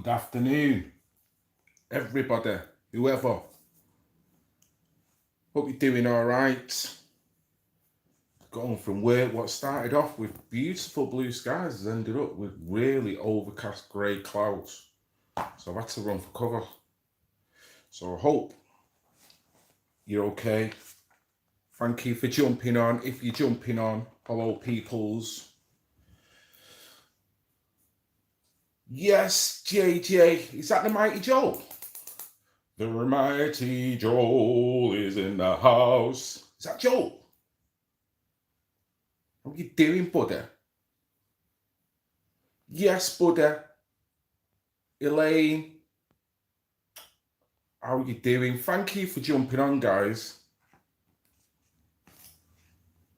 Good afternoon, everybody, whoever. Hope you're doing all right. Got home from work. What started off with beautiful blue skies has ended up with really overcast grey clouds. So I've had to run for cover. So I hope you're okay. Thank you for jumping on. If you're jumping on, hello, peoples. Yes, JJ. Is that the Mighty Joel? The Mighty Joel is in the house. Is that Joel? How you doing, buddy? Yes, buddy. Elaine. How you doing? Thank you for jumping on, guys.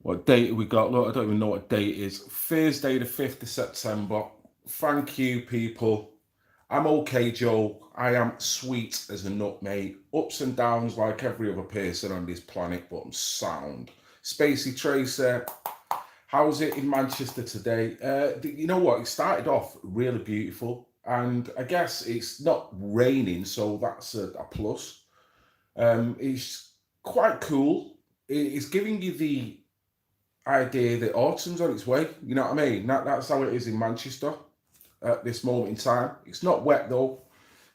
What date have we got? Look, I don't even know what date it is. Thursday, the 5th of September. Thank you, people. I'm okay, Joe. I am sweet as a nut, mate. Ups and downs like every other person on this planet, but I'm sound. Spacey Tracer, how's it in Manchester today? You know what? It started off really beautiful, and I guess it's not raining, so that's a plus. It's quite cool. It's giving you the idea that autumn's on its way. You know what I mean? That's how it is in Manchester at this moment in time. It's not wet though.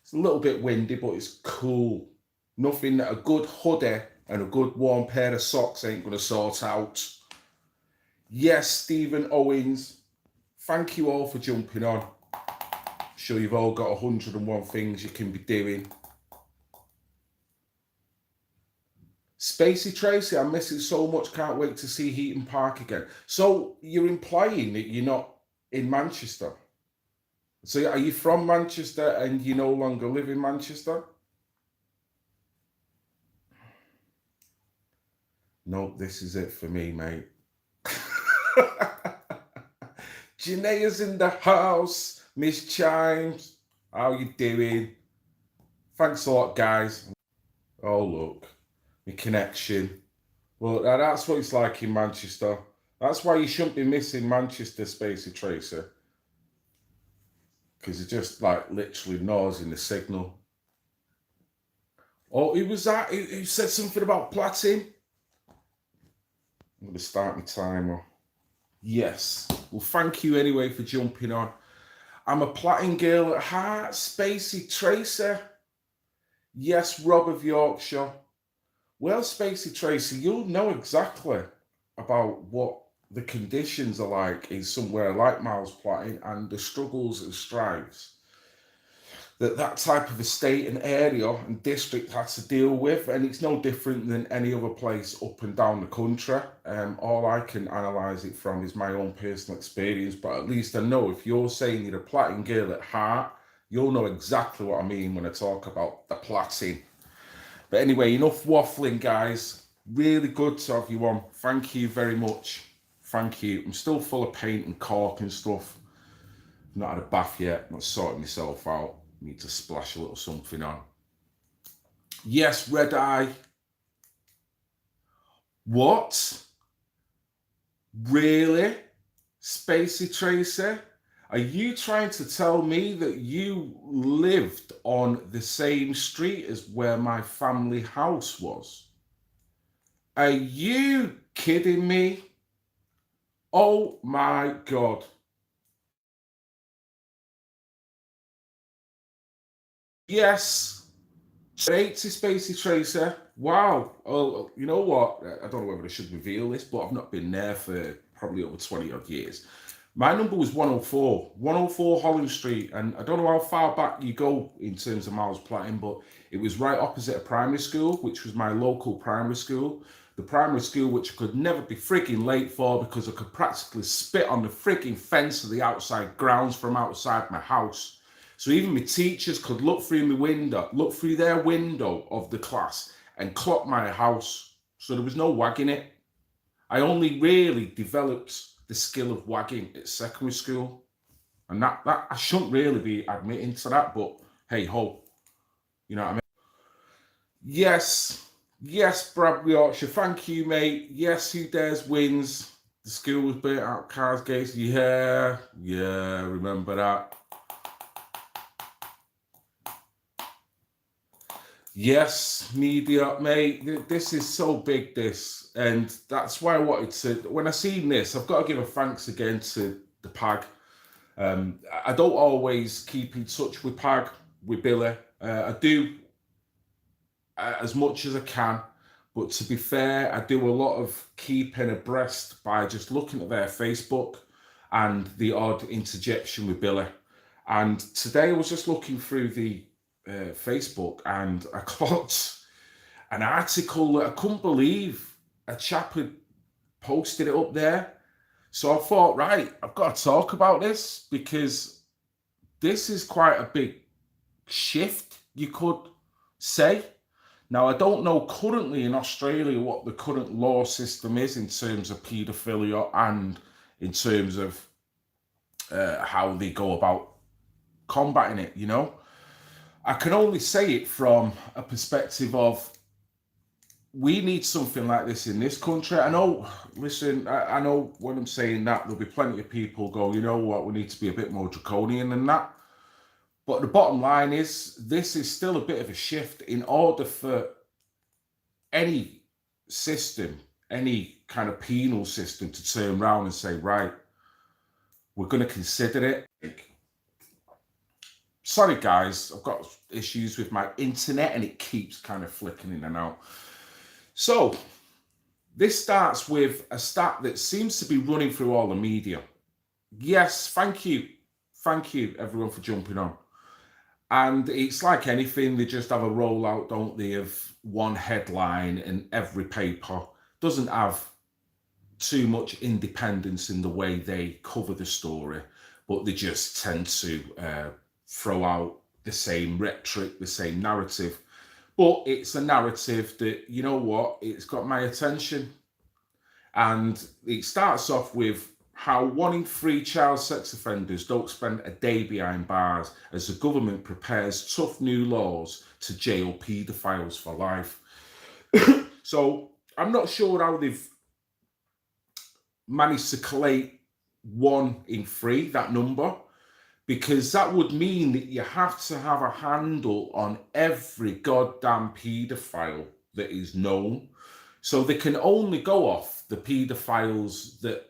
It's a little bit windy, but it's cool. Nothing that a good hoodie and a good warm pair of socks ain't going to sort out. Yes, Stephen Owens, thank you all for jumping on. I'm sure you've all got 101 things you can be doing. Spacey Tracy, I miss it so much, can't wait to see Heaton Park again. So you're implying that you're not in Manchester? So are you from Manchester and you no longer live in Manchester? No, this is it for me, mate. Janae's in the house. Miss Chimes, how you doing? Thanks a lot, guys. Oh, look, my connection. Well, that's what it's like in Manchester. That's why you shouldn't be missing Manchester, Spacey Tracer. Because it just like literally gnaws in the signal. Oh, who was that? Who said something about platting? I'm going to start my timer. Yes. Well, thank you anyway for jumping on. I'm a platting girl at heart. Spacey Tracer. Yes, Rob of Yorkshire. Well, Spacey Tracer, you'll know exactly about what the conditions are like in somewhere like Miles Platting and the struggles and strives that type of estate and area and district has to deal with, and it's no different than any other place up and down the country. All I can analyse it from is my own personal experience, but at least I know if you're saying you're a platting girl at heart, you'll know exactly what I mean when I talk about the platting. But anyway, enough waffling, guys. Really good to have you on. Thank you very much. Thank you. I'm still full of paint and cork and stuff. I've not had a bath yet. I'm not sorting myself out. Need to splash a little something on. Yes, Red Eye. What? Really? Spacey Tracer? Are you trying to tell me that you lived on the same street as where my family house was? Are you kidding me? Oh my God. Yes. 80 Spacey Tracer. Wow. Oh, you know what? I don't know whether I should reveal this, but I've not been there for probably over 20 odd years. My number was 104 Holland Street, and I don't know how far back you go in terms of Miles Platting, but it was right opposite a primary school, which was my local primary school. The primary school which I could never be frigging late for because I could practically spit on the frigging fence of the outside grounds from outside my house. So even my teachers could look through their window of the class and clock my house. So there was no wagging it. I only really developed the skill of wagging at secondary school. And that I shouldn't really be admitting to that, but hey ho. You know what I mean? Yes, Brad Yorkshire. Thank you, mate. Yes, Who Dares wins. The school was burnt out, cars gates. Yeah, remember that. Yes, media, mate. This is so big, this, and that's why I wanted to. When I seen this, I've got to give a thanks again to the Pag. I don't always keep in touch with Pag, with Billy. I do as much as I can, but to be fair, I do a lot of keeping abreast by just looking at their Facebook and the odd interjection with Billy. And today I was just looking through the Facebook and I caught an article that I couldn't believe a chap had posted it up there. So I thought, right, I've got to talk about this because this is quite a big shift, you could say. Now, I don't know currently in Australia what the current law system is in terms of paedophilia and in terms of how they go about combating it, you know. I can only say it from a perspective of we need something like this in this country. I know, listen, I know when I'm saying that, there'll be plenty of people go, you know what, we need to be a bit more draconian than that. But the bottom line is, this is still a bit of a shift in order for any system, any kind of penal system to turn around and say, right, we're going to consider it. Sorry, guys, I've got issues with my internet and it keeps kind of flicking in and out. So this starts with a stat that seems to be running through all the media. Yes, thank you. Thank you, everyone, for jumping on. And it's like anything, they just have a rollout, don't they, of one headline, and every paper doesn't have too much independence in the way they cover the story, but they just tend to throw out the same rhetoric, the same narrative. But it's a narrative that, you know what, it's got my attention. And it starts off with how 1 in 3 child sex offenders don't spend a day behind bars as the government prepares tough new laws to jail paedophiles for life. So I'm not sure how they've managed to collate 1 in 3, that number, because that would mean that you have to have a handle on every goddamn paedophile that is known. So they can only go off the paedophiles that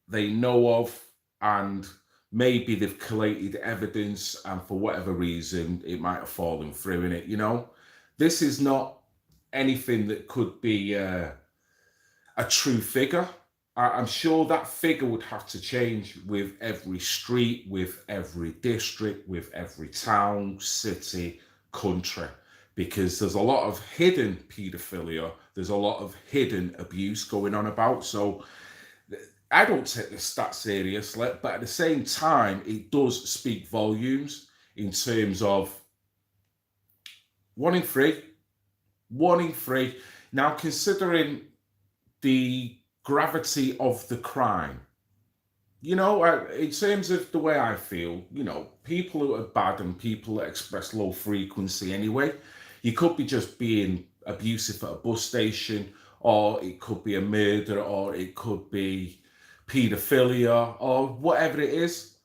they know of, and maybe they've collated evidence and for whatever reason it might have fallen through in it, you know. This is not anything that could be a true figure. I'm sure that figure would have to change with every street, with every district, with every town, city, country, because there's a lot of hidden paedophilia, there's a lot of hidden abuse going on about. So I don't take this stat seriously, but at the same time, it does speak volumes in terms of 1 in 3. 1 in 3. Now, considering the gravity of the crime, you know, in terms of the way I feel, you know, people who are bad and people that express low frequency anyway, you could be just being abusive at a bus station, or it could be a murder, or it could be paedophilia, or whatever it is.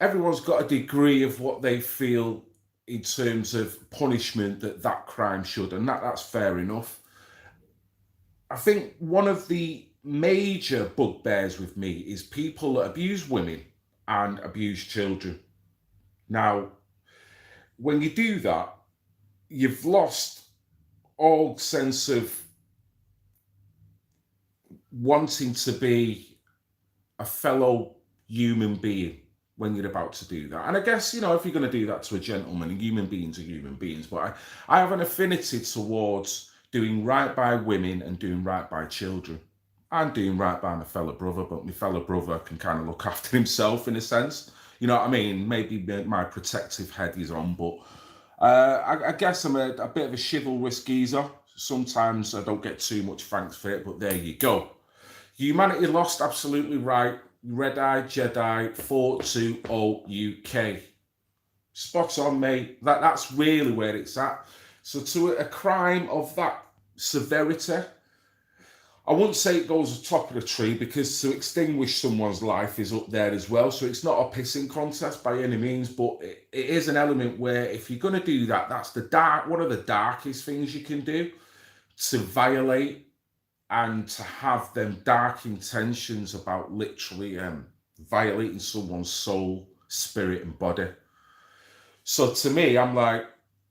Everyone's got a degree of what they feel in terms of punishment that crime should, and that's fair enough. I think one of the major bugbears with me is people that abuse women and abuse children. Now, when you do that, you've lost all sense of wanting to be a fellow human being when you're about to do that. And I guess, you know, if you're going to do that to a gentleman, and human beings are human beings, but I have an affinity towards doing right by women and doing right by children and doing right by my fellow brother, but my fellow brother can kind of look after himself in a sense. You know what I mean? Maybe my protective head is on, but I guess I'm a bit of a chivalrous geezer. Sometimes I don't get too much thanks for it, but there you go. Humanity lost, absolutely right. Red Eye Jedi 420 UK. Spot on, mate. That's really where it's at. So to a crime of that severity, I wouldn't say it goes top of the tree, because to extinguish someone's life is up there as well. So it's not a pissing contest by any means, but it is an element where if you're going to do that, that's one of the darkest things you can do, to violate and to have them dark intentions about literally violating someone's soul, spirit, and body. So to me, I'm like,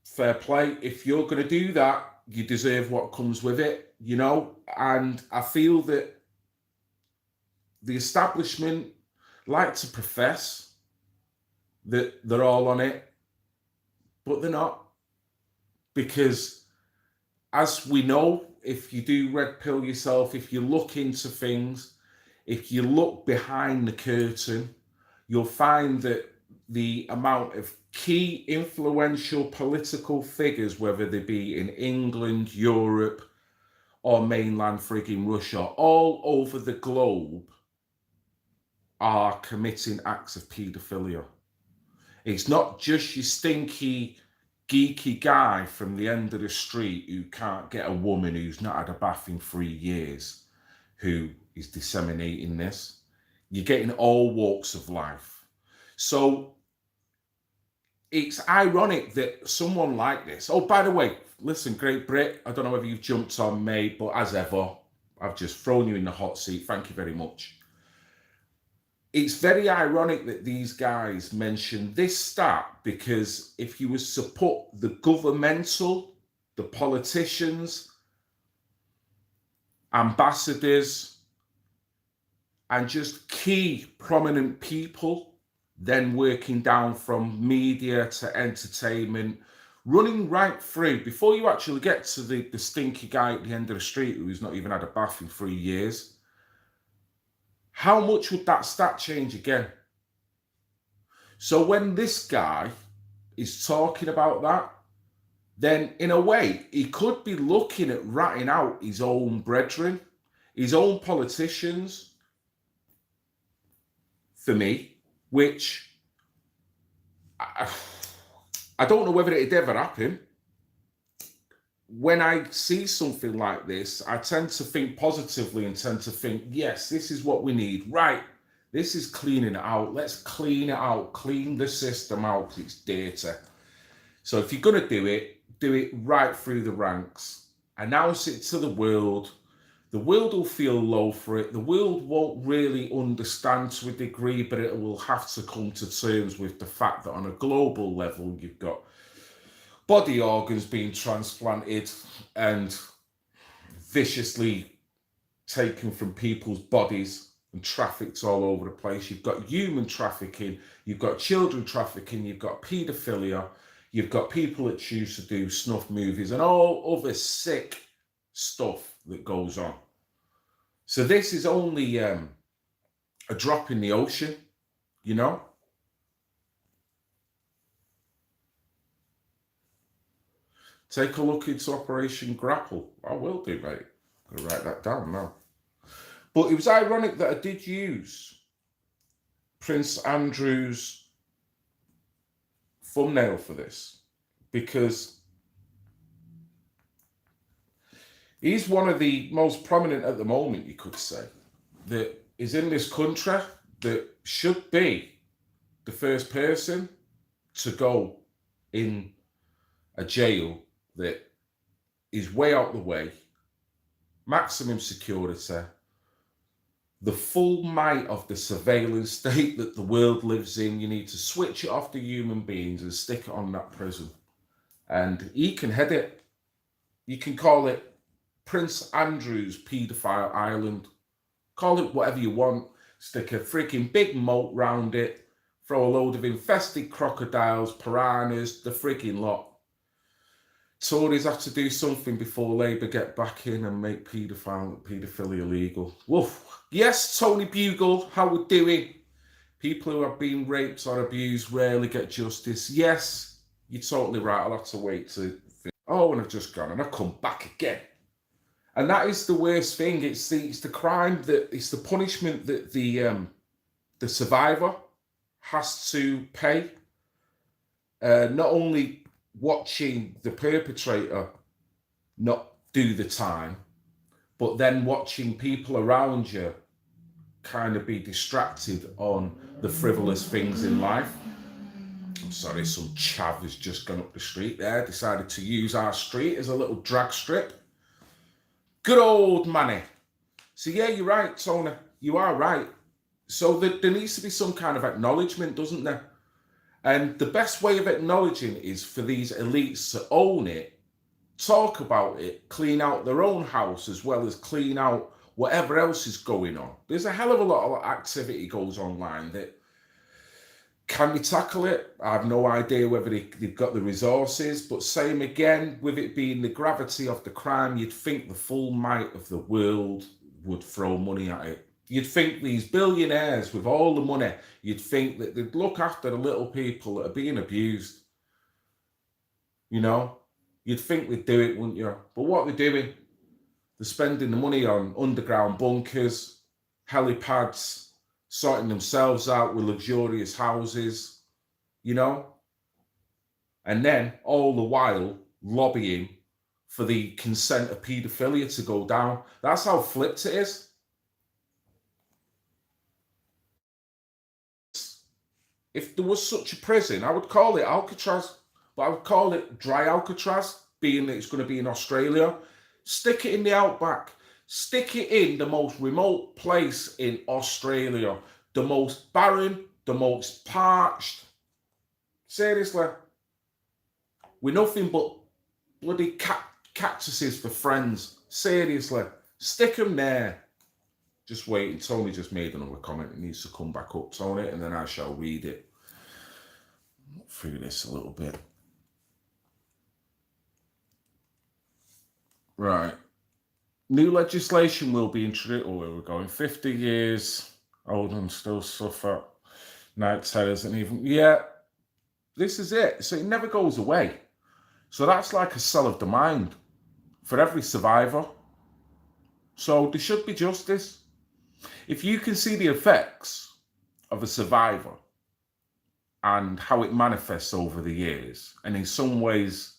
fair play. If you're going to do that, you deserve what comes with it, you know? And I feel that the establishment like to profess that they're all on it, but they're not. Because as we know, if you do red pill yourself, if you look into things, if you look behind the curtain, you'll find that the amount of key influential political figures, whether they be in England, Europe, or mainland frigging Russia, all over the globe, are committing acts of paedophilia. It's not just your stinky, geeky guy from the end of the street who can't get a woman who's not had a bath in 3 years who is disseminating this. You're getting all walks of life. So it's ironic that someone like this, oh, by the way, listen, Great Brit, I don't know whether you've jumped on me, but as ever, I've just thrown you in the hot seat. Thank you very much. It's very ironic that these guys mention this stat, because if you was to put the governmental, the politicians, ambassadors, and just key prominent people, then working down from media to entertainment, running right through, before you actually get to the stinky guy at the end of the street who's not even had a bath in 3 years, how much would that stat change again? So when this guy is talking about that, then in a way, he could be looking at ratting out his own brethren, his own politicians, for me, which I don't know whether it'd ever happen. When I see something like this, I tend to think positively and tend to think, yes, this is what we need. Right, this is cleaning it out. Let's clean it out, clean the system out, because it's dirty. So if you're going to do it right through the ranks. Announce it to the world. The world will feel low for it. The world won't really understand to a degree, but it will have to come to terms with the fact that on a global level, you've got body organs being transplanted and viciously taken from people's bodies and trafficked all over the place. You've got human trafficking, you've got children trafficking, you've got paedophilia, you've got people that choose to do snuff movies and all other sick stuff that goes on. So this is only a drop in the ocean, you know? Take a look into Operation Grapple. I will do, mate. I'm going to write that down now. But it was ironic that I did use Prince Andrew's thumbnail for this, because he's one of the most prominent at the moment, you could say, that is in this country, that should be the first person to go in a jail that is way out the way, maximum security, the full might of the surveillance state that the world lives in. You need to switch it off to human beings and stick it on that prison. And he can head it. You can call it Prince Andrew's Paedophile Island. Call it whatever you want. Stick a freaking big moat round it. Throw a load of infested crocodiles, piranhas, the freaking lot. Tories have to do something before Labour get back in and make paedophilia legal. Woof. Yes, Tony Bugle, how we doing? People who have been raped or abused rarely get justice. Yes, you're totally right. I'll have to wait to think. Oh, and I've just gone and I've come back again. And that is the worst thing. It's the crime, that it's the punishment that the survivor has to pay. Not only watching the perpetrator not do the time, but then watching people around you kind of be distracted on the frivolous things in life. I'm sorry, some chav has just gone up the street there, decided to use our street as a little drag strip. Good old Manny. So yeah, you're right, Tony. You are right. So there needs to be some kind of acknowledgement, doesn't there? And the best way of acknowledging is for these elites to own it, talk about it, clean out their own house as well as clean out whatever else is going on. There's a hell of a lot of activity goes online that can we tackle it? I have no idea whether they've got the resources, but same again, with it being the gravity of the crime, you'd think the full might of the world would throw money at it. You'd think these billionaires with all the money, you'd think that they'd look after the little people that are being abused. You know, you'd think they'd do it, wouldn't you? But what they're doing, they're spending the money on underground bunkers, helipads, sorting themselves out with luxurious houses, you know? And then all the while lobbying for the consent of paedophilia to go down. That's how flipped it is. If there was such a prison, I would call it Alcatraz, but I would call it dry Alcatraz, being that it's going to be in Australia. Stick it in the outback. Stick it in the most remote place in Australia. The most barren, the most parched. Seriously. With nothing but bloody cactuses for friends. Seriously. Stick them there. Just waiting. Tony just made another comment. It needs to come back up, Tony, and then I shall read it. Through this a little bit. Right. New legislation will be introduced. Oh, where we're going. 50 years old and still suffer night terrors and even. Yeah, this is it. So it never goes away. So that's like a cell of the mind for every survivor. So there should be justice. If you can see the effects of a survivor and how it manifests over the years, and in some ways,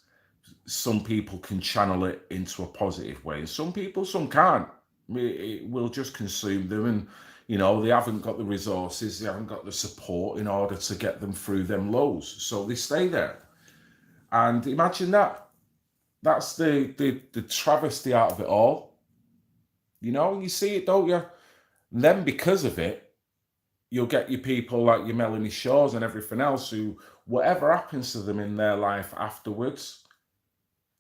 some people can channel it into a positive way, and some people, some can't. It will just consume them, and you know, they haven't got the resources, they haven't got the support in order to get them through them lows, so they stay there. And imagine that. That's the travesty out of it all. You know, you see it, don't you? And then because of it, you'll get your people like your Melanie Shaws and everything else who, whatever happens to them in their life afterwards,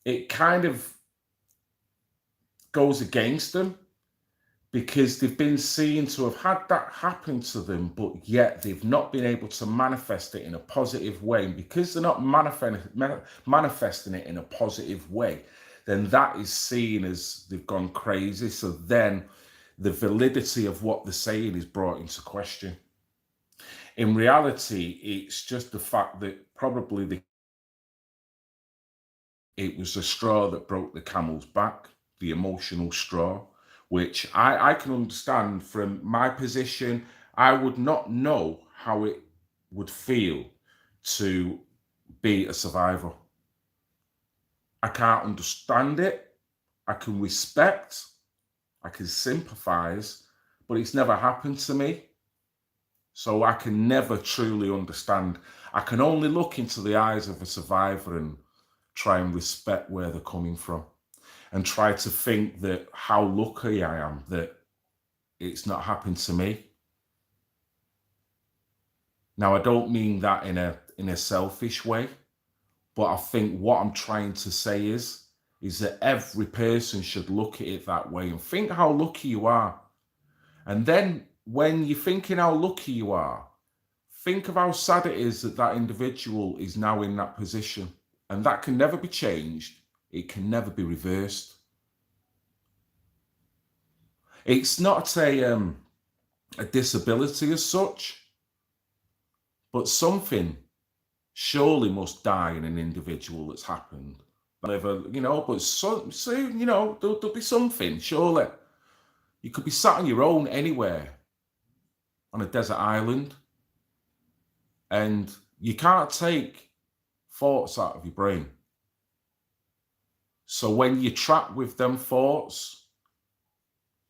it kind of goes against them because they've been seen to have had that happen to them, but yet they've not been able to manifest it in a positive way. And because they're not manifesting it in a positive way, then that is seen as they've gone crazy. So then the validity of what they're saying is brought into question. In reality, it's just the fact that probably it was the straw that broke the camel's back, the emotional straw, which I can understand from my position. I would not know how it would feel to be a survivor. I can't understand it. I can respect, I can sympathize, but it's never happened to me. So I can never truly understand. I can only look into the eyes of a survivor and try and respect where they're coming from and try to think that how lucky I am that it's not happened to me. Now, I don't mean that in a selfish way, but I think what I'm trying to say is that every person should look at it that way and think how lucky you are. And then when you're thinking how lucky you are, think of how sad it is that that individual is now in that position. And that can never be changed. It can never be reversed. It's not a disability as such, but something surely must die in an individual that's happened. You know, but so you know, there'll be something, surely. You could be sat on your own anywhere on a desert island, and you can't take thoughts out of your brain. So when you're trapped with them thoughts,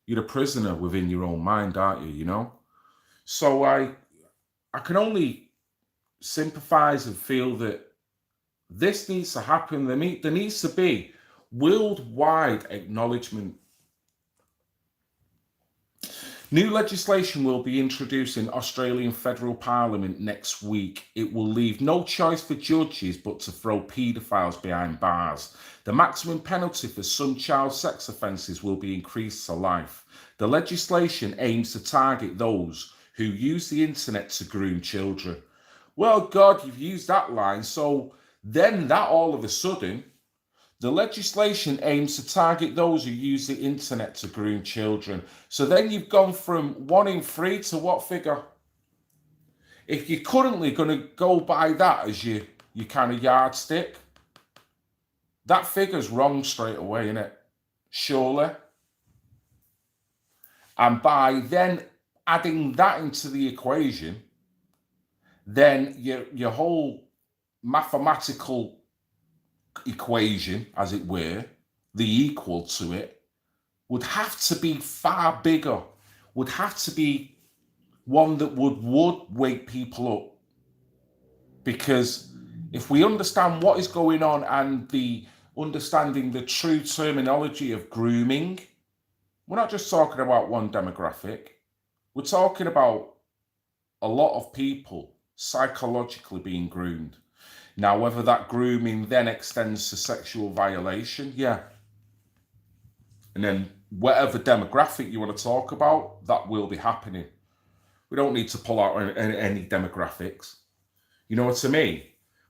You're a prisoner within your own mind, aren't you? You know? So I can only sympathize and feel that this needs to happen. There needs to be worldwide acknowledgement. New legislation will be introduced in Australian federal parliament next week. It will leave no choice for judges but to throw paedophiles behind bars. The maximum penalty for some child sex offences will be increased to life. The legislation aims to target those who use the internet to groom children. Well, God, you've used that line, so then that all of a sudden, the legislation aims to target those who use the internet to groom children. So then you've gone from 1 in 3 to what figure? If you're currently going to go by that as your kind of yardstick, that figure's wrong straight away, isn't it? Surely. And by then adding that into the equation, then your whole mathematical equation, as it were, the equal to it, would have to be far bigger, would have to be one that would wake people up. Because if we understand what is going on and understanding the true terminology of grooming, we're not just talking about one demographic, we're talking about a lot of people psychologically being groomed. Now, whether that grooming then extends to sexual violation, yeah. And then whatever demographic you want to talk about, that will be happening. We don't need to pull out any demographics. You know what I mean?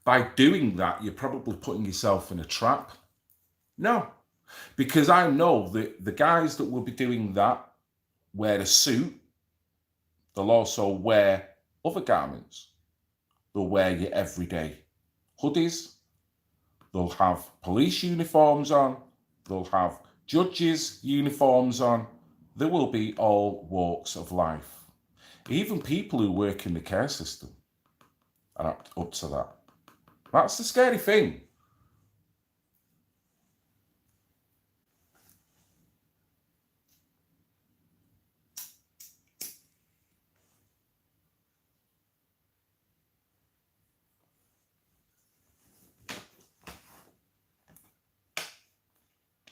By doing that, you're probably putting yourself in a trap. No, because I know that the guys that will be doing that wear a suit. They'll also wear other garments. They'll wear your everyday hoodies. They'll have police uniforms on. They'll have judges' uniforms on. There will be all walks of life. Even people who work in the care system are up to that. That's the scary thing.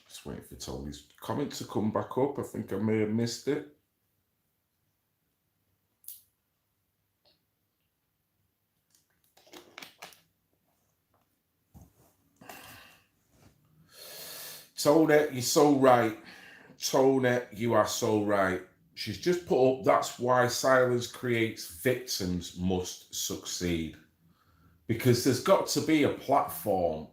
Just waiting for Tony's comment to come back up. I think I may have missed it. Tony, you're so right. Tony, you are so right. She's just put up, that's why silence creates victims must succeed. Because there's got to be a platform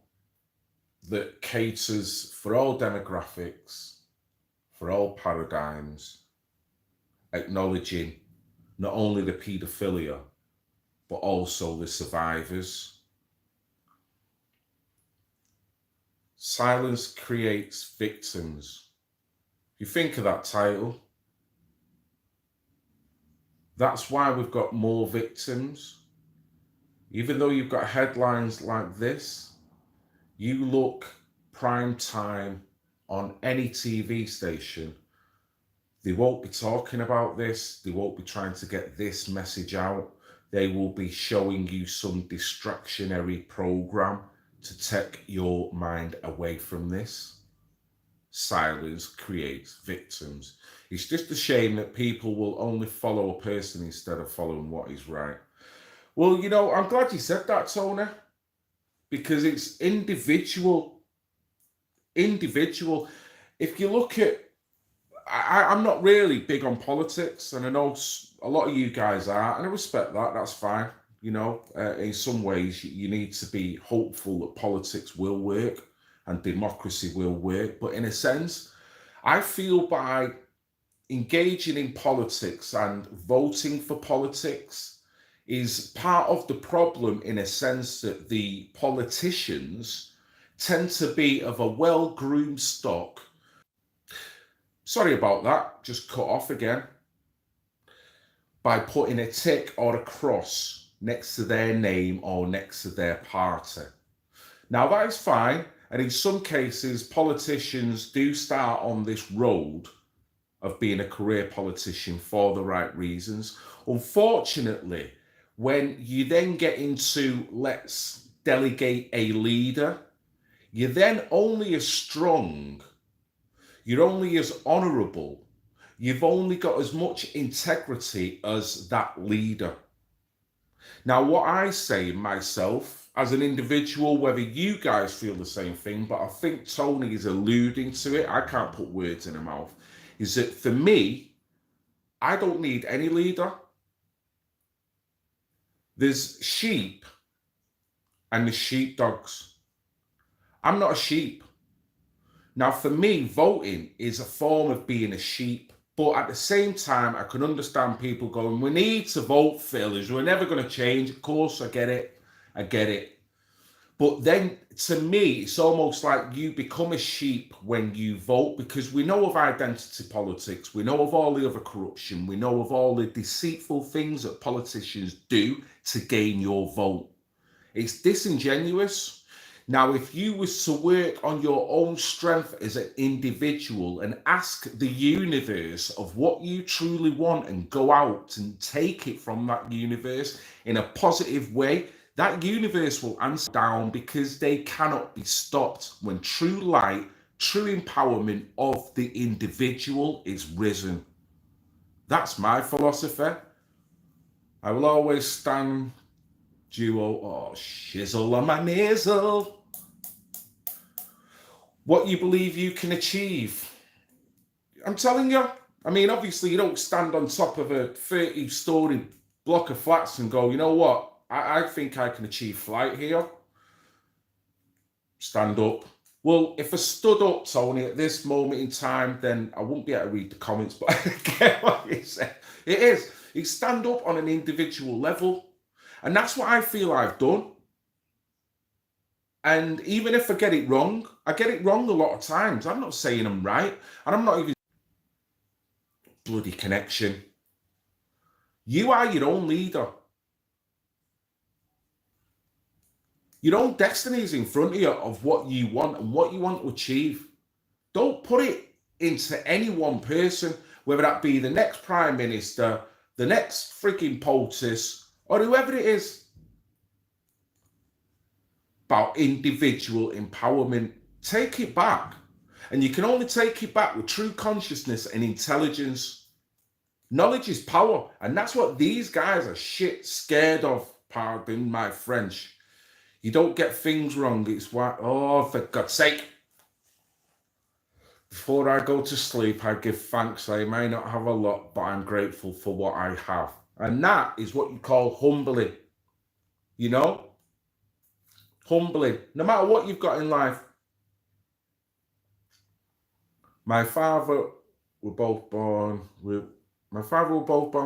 that caters for all demographics, for all paradigms, acknowledging not only the paedophilia, but also the survivors. Silence creates victims. If you think of that title, that's why we've got more victims. Even though you've got headlines like this, you look prime time on any TV station, they won't be talking about this. They won't be trying to get this message out. They will be showing you some distractionary program to take your mind away from this. Silence creates victims. It's just a shame that people will only follow a person instead of following what is right. Well, you know, I'm glad you said that, Tony, because it's individual. If you look at, I'm not really big on politics, and I know a lot of you guys are, and I respect that. That's fine. You know, in some ways, you need to be hopeful that politics will work and democracy will work. But in a sense, I feel by engaging in politics and voting for politics is part of the problem, in a sense that the politicians tend to be of a well-groomed stock. Sorry about that, just cut off again. By putting a tick or a cross next to their name or next to their party. Now that is fine, and in some cases politicians do start on this road of being a career politician for the right reasons. Unfortunately, when you then get into let's delegate a leader, you're then only as strong, you're only as honourable, you've only got as much integrity as that leader. Now, what I say myself as an individual, whether you guys feel the same thing, but I think Tony is alluding to it, I can't put words in her mouth, is that for me, I don't need any leader. There's sheep and there's sheepdogs. I'm not a sheep. Now, for me, voting is a form of being a sheep. But at the same time, I can understand people going, we need to vote, Phil, as we're never going to change. Of course, I get it. I get it. But then, to me, it's almost like you become a sheep when you vote, because we know of identity politics. We know of all the other corruption. We know of all the deceitful things that politicians do to gain your vote. It's disingenuous. Now, if you was to work on your own strength as an individual and ask the universe of what you truly want and go out and take it from that universe in a positive way, that universe will answer down, because they cannot be stopped when true light, true empowerment of the individual is risen. That's my philosophy. I will always stand duo or shizzle on my nasal. What you believe you can achieve. I'm telling you. I mean, obviously, you don't stand on top of a 30-story block of flats and go, you know what? I think I can achieve flight here. Stand up. Well, if I stood up, Tony, at this moment in time, then I wouldn't be able to read the comments, but I get what you said. It is. You stand up on an individual level. And that's what I feel I've done. And even if I get it wrong a lot of times. I'm not saying I'm right. And I'm not even bloody connection. You are your own leader. Your own destiny is in front of you of what you want and what you want to achieve. Don't put it into any one person, whether that be the next Prime Minister, the next freaking POTUS, or whoever it is. About individual empowerment. Take it back. And you can only take it back with true consciousness and intelligence. Knowledge is power. And that's what these guys are shit scared of. Pardon my French. You don't get things wrong. It's why, oh, for God's sake. Before I go to sleep, I give thanks. I may not have a lot, but I'm grateful for what I have. And that is what you call humbling. You know? Humbling. No matter what you've got in life. My father were both born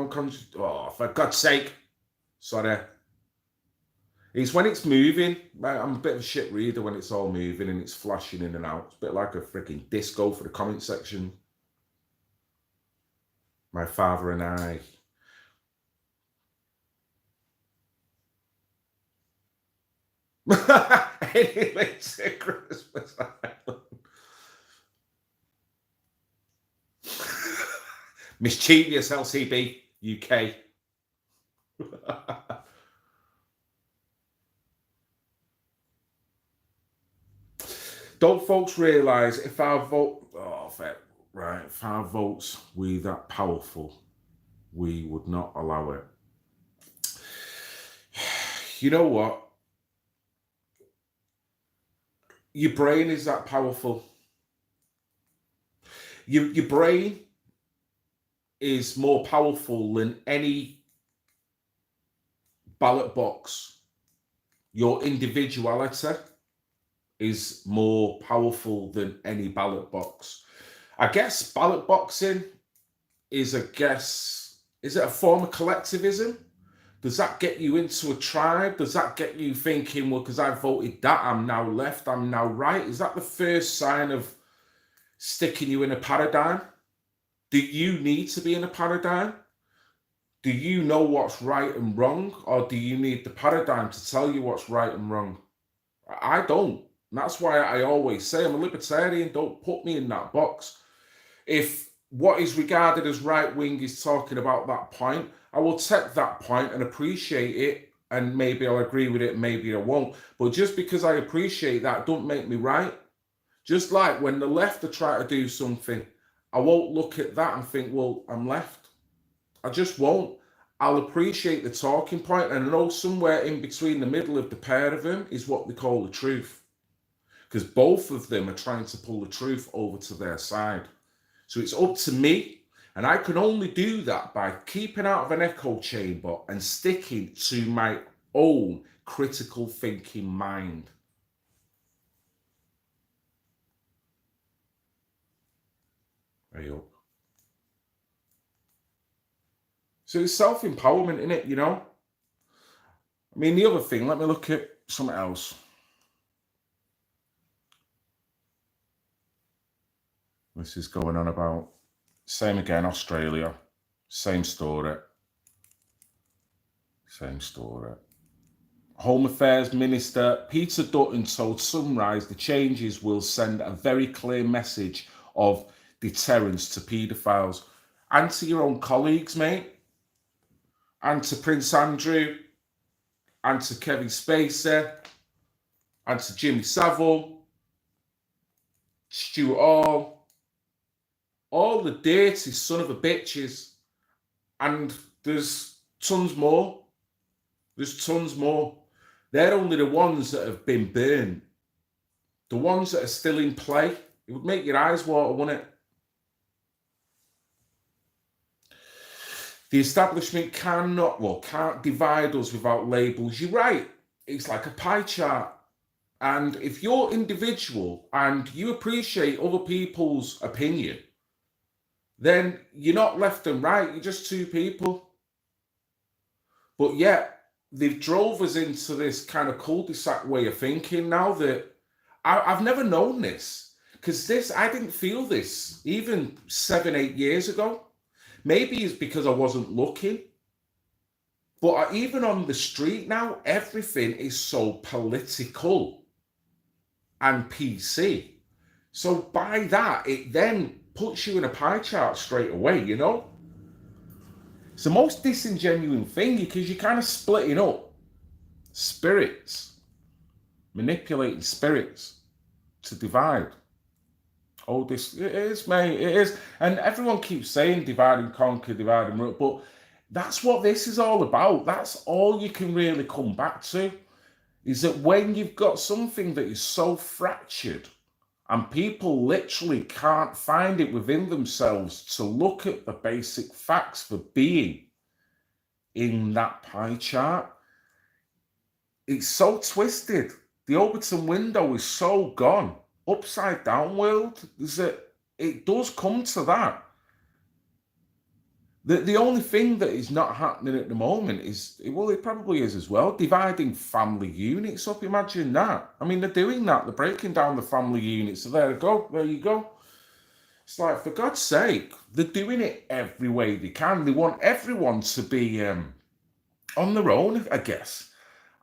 conscious. Oh, for God's sake. Sorry. It's when it's moving. I'm a bit of a shit reader when it's all moving and it's flashing in and out. It's a bit like a freaking disco for the comment section. My father and I. Anyway, to Christmas Island. Mischievous LCB UK. Don't folks realise if our vote, if our votes were that powerful, we would not allow it. You know what? Your brain is that powerful. Your brain is more powerful than any ballot box. Your individuality is more powerful than any ballot box. I guess ballot boxing is it a form of collectivism? Does that get you into a tribe? Does that get you thinking, well, because I voted that, I'm now left, I'm now right? Is that the first sign of sticking you in a paradigm? Do you need to be in a paradigm? Do you know what's right and wrong? Or do you need the paradigm to tell you what's right and wrong? I don't. And that's why I always say I'm a libertarian. Don't put me in that box. If what is regarded as right wing is talking about that point, I will take that point and appreciate it, and maybe I'll agree with it, maybe I won't. But just because I appreciate that, don't make me right. Just like when the left are trying to do something, I won't look at that and think, well, I'm left. I just won't. I'll appreciate the talking point, and I know somewhere in between the middle of the pair of them is what they call the truth. Because both of them are trying to pull the truth over to their side. So it's up to me, and I can only do that by keeping out of an echo chamber and sticking to my own critical thinking mind. Hey up. So it's self-empowerment, in it, you know? I mean, the other thing, let me look at something else. This is going on about, same again, Australia, same story. Same story. Home Affairs Minister Peter Dutton told Sunrise the changes will send a very clear message of deterrence to paedophiles and to your own colleagues, mate, and to Prince Andrew, and to Kevin Spacey, and to Jimmy Savile, Stuart Hall, all the dirty son of a bitches, and there's tons more. There's tons more. They're only the ones that have been burned. The ones that are still in play. It would make your eyes water, wouldn't it? The establishment can't divide us without labels. You're right. It's like a pie chart. And if you're individual and you appreciate other people's opinion, then you're not left and right. You're just two people. But yet, they've drove us into this kind of cul-de-sac way of thinking now that I've never known this, because I didn't feel this even 7-8 years ago. Maybe it's because I wasn't looking, but even on the street now, everything is so political and PC. So by that, it then puts you in a pie chart straight away, you know? It's the most disingenuous thing, because you're kind of splitting up spirits, manipulating spirits to divide. Oh, it is, mate, it is. And everyone keeps saying divide and conquer, divide and rule, but that's what this is all about. That's all you can really come back to, is that when you've got something that is so fractured and people literally can't find it within themselves to look at the basic facts for being in that pie chart, it's so twisted. The Overton window is so gone. Upside down world, is that it does come to that. The only thing that is not happening at the moment is, well, it probably is as well, dividing family units up. Imagine that. I mean, they're doing that. They're breaking down the family units. So there you go. There you go. It's like, for God's sake, they're doing it every way they can. They want everyone to be on their own, I guess,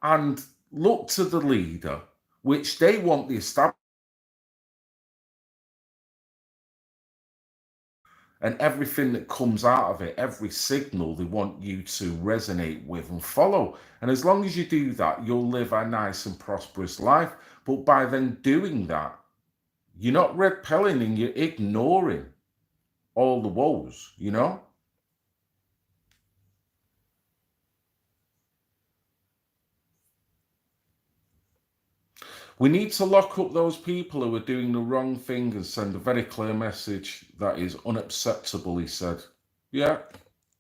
and look to the leader, which they want the establishment. And everything that comes out of it, every signal, they want you to resonate with and follow. And as long as you do that, you'll live a nice and prosperous life. But by then doing that, you're not repelling and you're ignoring all the woes, you know? We need to lock up those people who are doing the wrong thing and send a very clear message that is unacceptable, he said. Yeah,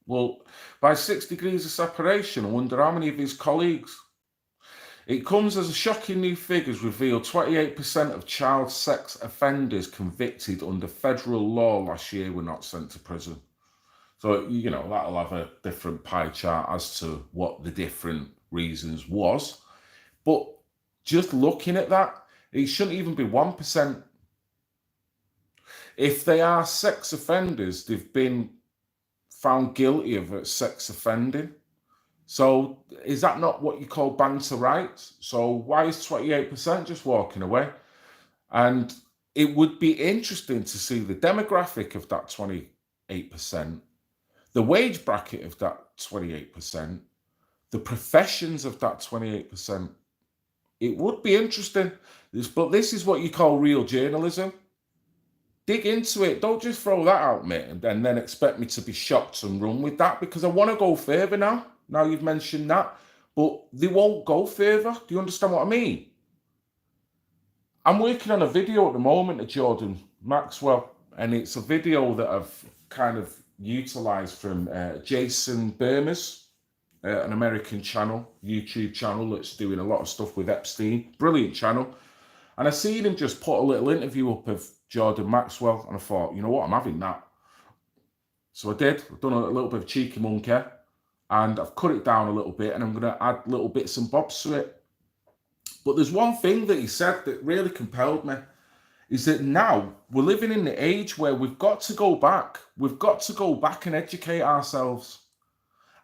well, by 6 degrees of separation, I wonder how many of his colleagues. It comes as a shocking new figures reveal 28% of child sex offenders convicted under federal law last year were not sent to prison. So, you know, that'll have a different pie chart as to what the different reasons was. But just looking at that, it shouldn't even be 1%. If they are sex offenders, they've been found guilty of sex offending. So is that not what you call banter rights? So why is 28% just walking away? And it would be interesting to see the demographic of that 8%, the wage bracket of that 28%, the professions of that 28%. It would be interesting, but this is what you call real journalism. Dig into it. Don't just throw that out, mate, and then expect me to be shocked and run with that, because I want to go further now. Now you've mentioned that, but they won't go further. Do you understand what I mean? I'm working on a video at the moment of Jordan Maxwell, and it's a video that I've kind of utilized from Jason Burmers, an American channel, YouTube channel that's doing a lot of stuff with Epstein. Brilliant channel. And I seen him just put a little interview up of Jordan Maxwell, and I thought, you know what, I'm having that. So I did. I've done a little bit of cheeky monkey, and I've cut it down a little bit, and I'm going to add little bits and bobs to it. But there's one thing that he said that really compelled me, is that now we're living in the age where we've got to go back. We've got to go back and educate ourselves.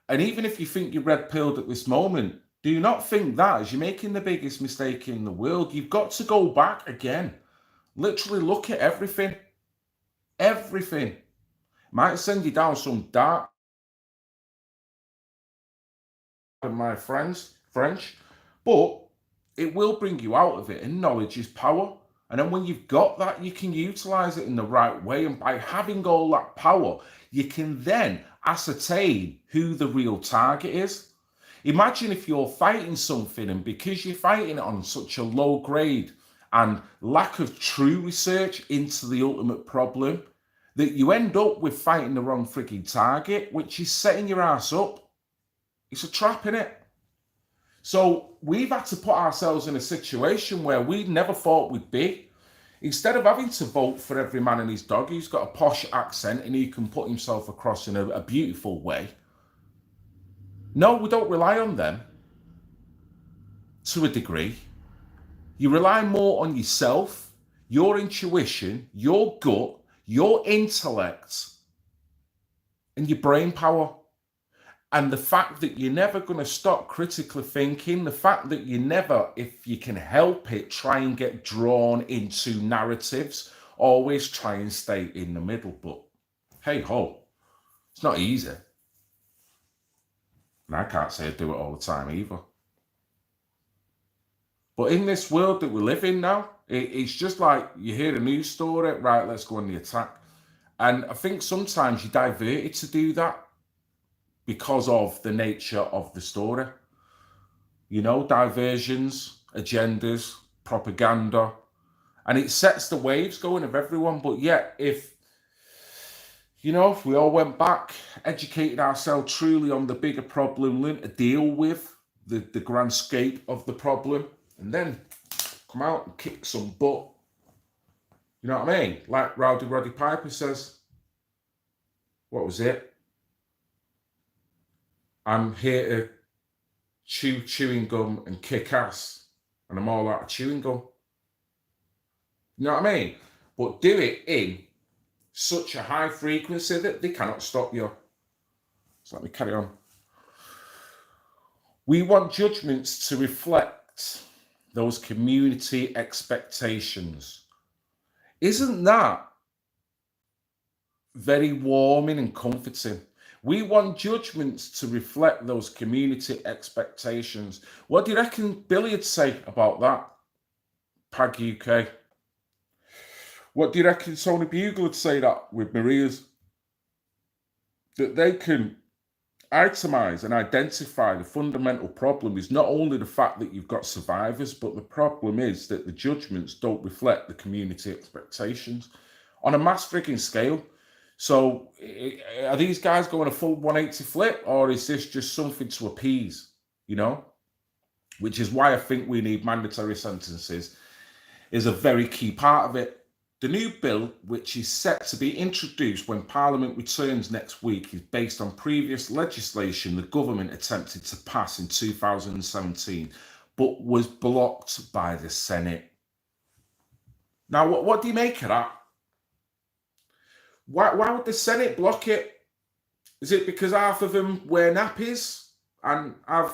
And even if you think you're red-pilled at this moment, do not think that as you're making the biggest mistake in the world. You've got to go back again. Literally look at everything. Everything. Might send you down some dark, my friends, French, but it will bring you out of it, and knowledge is power. And then when you've got that, you can utilize it in the right way. And by having all that power, you can then ascertain who the real target is. Imagine if you're fighting something, and because you're fighting it on such a low grade and lack of true research into the ultimate problem, that you end up with fighting the wrong freaking target, which is setting your ass up. It's a trap, innit? So we've had to put ourselves in a situation where we never thought we'd be. Instead of having to vote for every man and his dog who's got a posh accent and he can put himself across in a beautiful way. No, we don't rely on them to a degree. You rely more on yourself, your intuition, your gut, your intellect, and your brain power. And the fact that you're never going to stop critically thinking, the fact that you never, if you can help it, try and get drawn into narratives, always try and stay in the middle. But hey ho, it's not easy. And I can't say I do it all the time either. But in this world that we live in now, it's just like you hear a news story, right, let's go on the attack. And I think sometimes you're diverted to do that because of the nature of the story. You know, diversions, agendas, propaganda, and it sets the waves going of everyone. But yet, if we all went back, educated ourselves truly on the bigger problem, learned to deal with the grand scape of the problem, and then come out and kick some butt. You know what I mean? Like Roddy Piper says, what was it? I'm here to chew chewing gum and kick ass, and I'm all out of chewing gum. You know what I mean? But do it in such a high frequency that they cannot stop you. So let me carry on. We want judgments to reflect those community expectations. Isn't that very warming and comforting? We want judgments to reflect those community expectations. What do you reckon Billy would say about that? Pag UK. What do you reckon Tony Bugle would say that with Maria's? That they can itemize and identify the fundamental problem is not only the fact that you've got survivors, but the problem is that the judgments don't reflect the community expectations on a mass frigging scale. So are these guys going a full 180 flip, or is this just something to appease, Which is why I think we need mandatory sentences is a very key part of it. The new bill, which is set to be introduced when Parliament returns next week, is based on previous legislation the government attempted to pass in 2017, but was blocked by the Senate. Now, what do you make of that? Why would the Senate block it? Is it because half of them wear nappies and have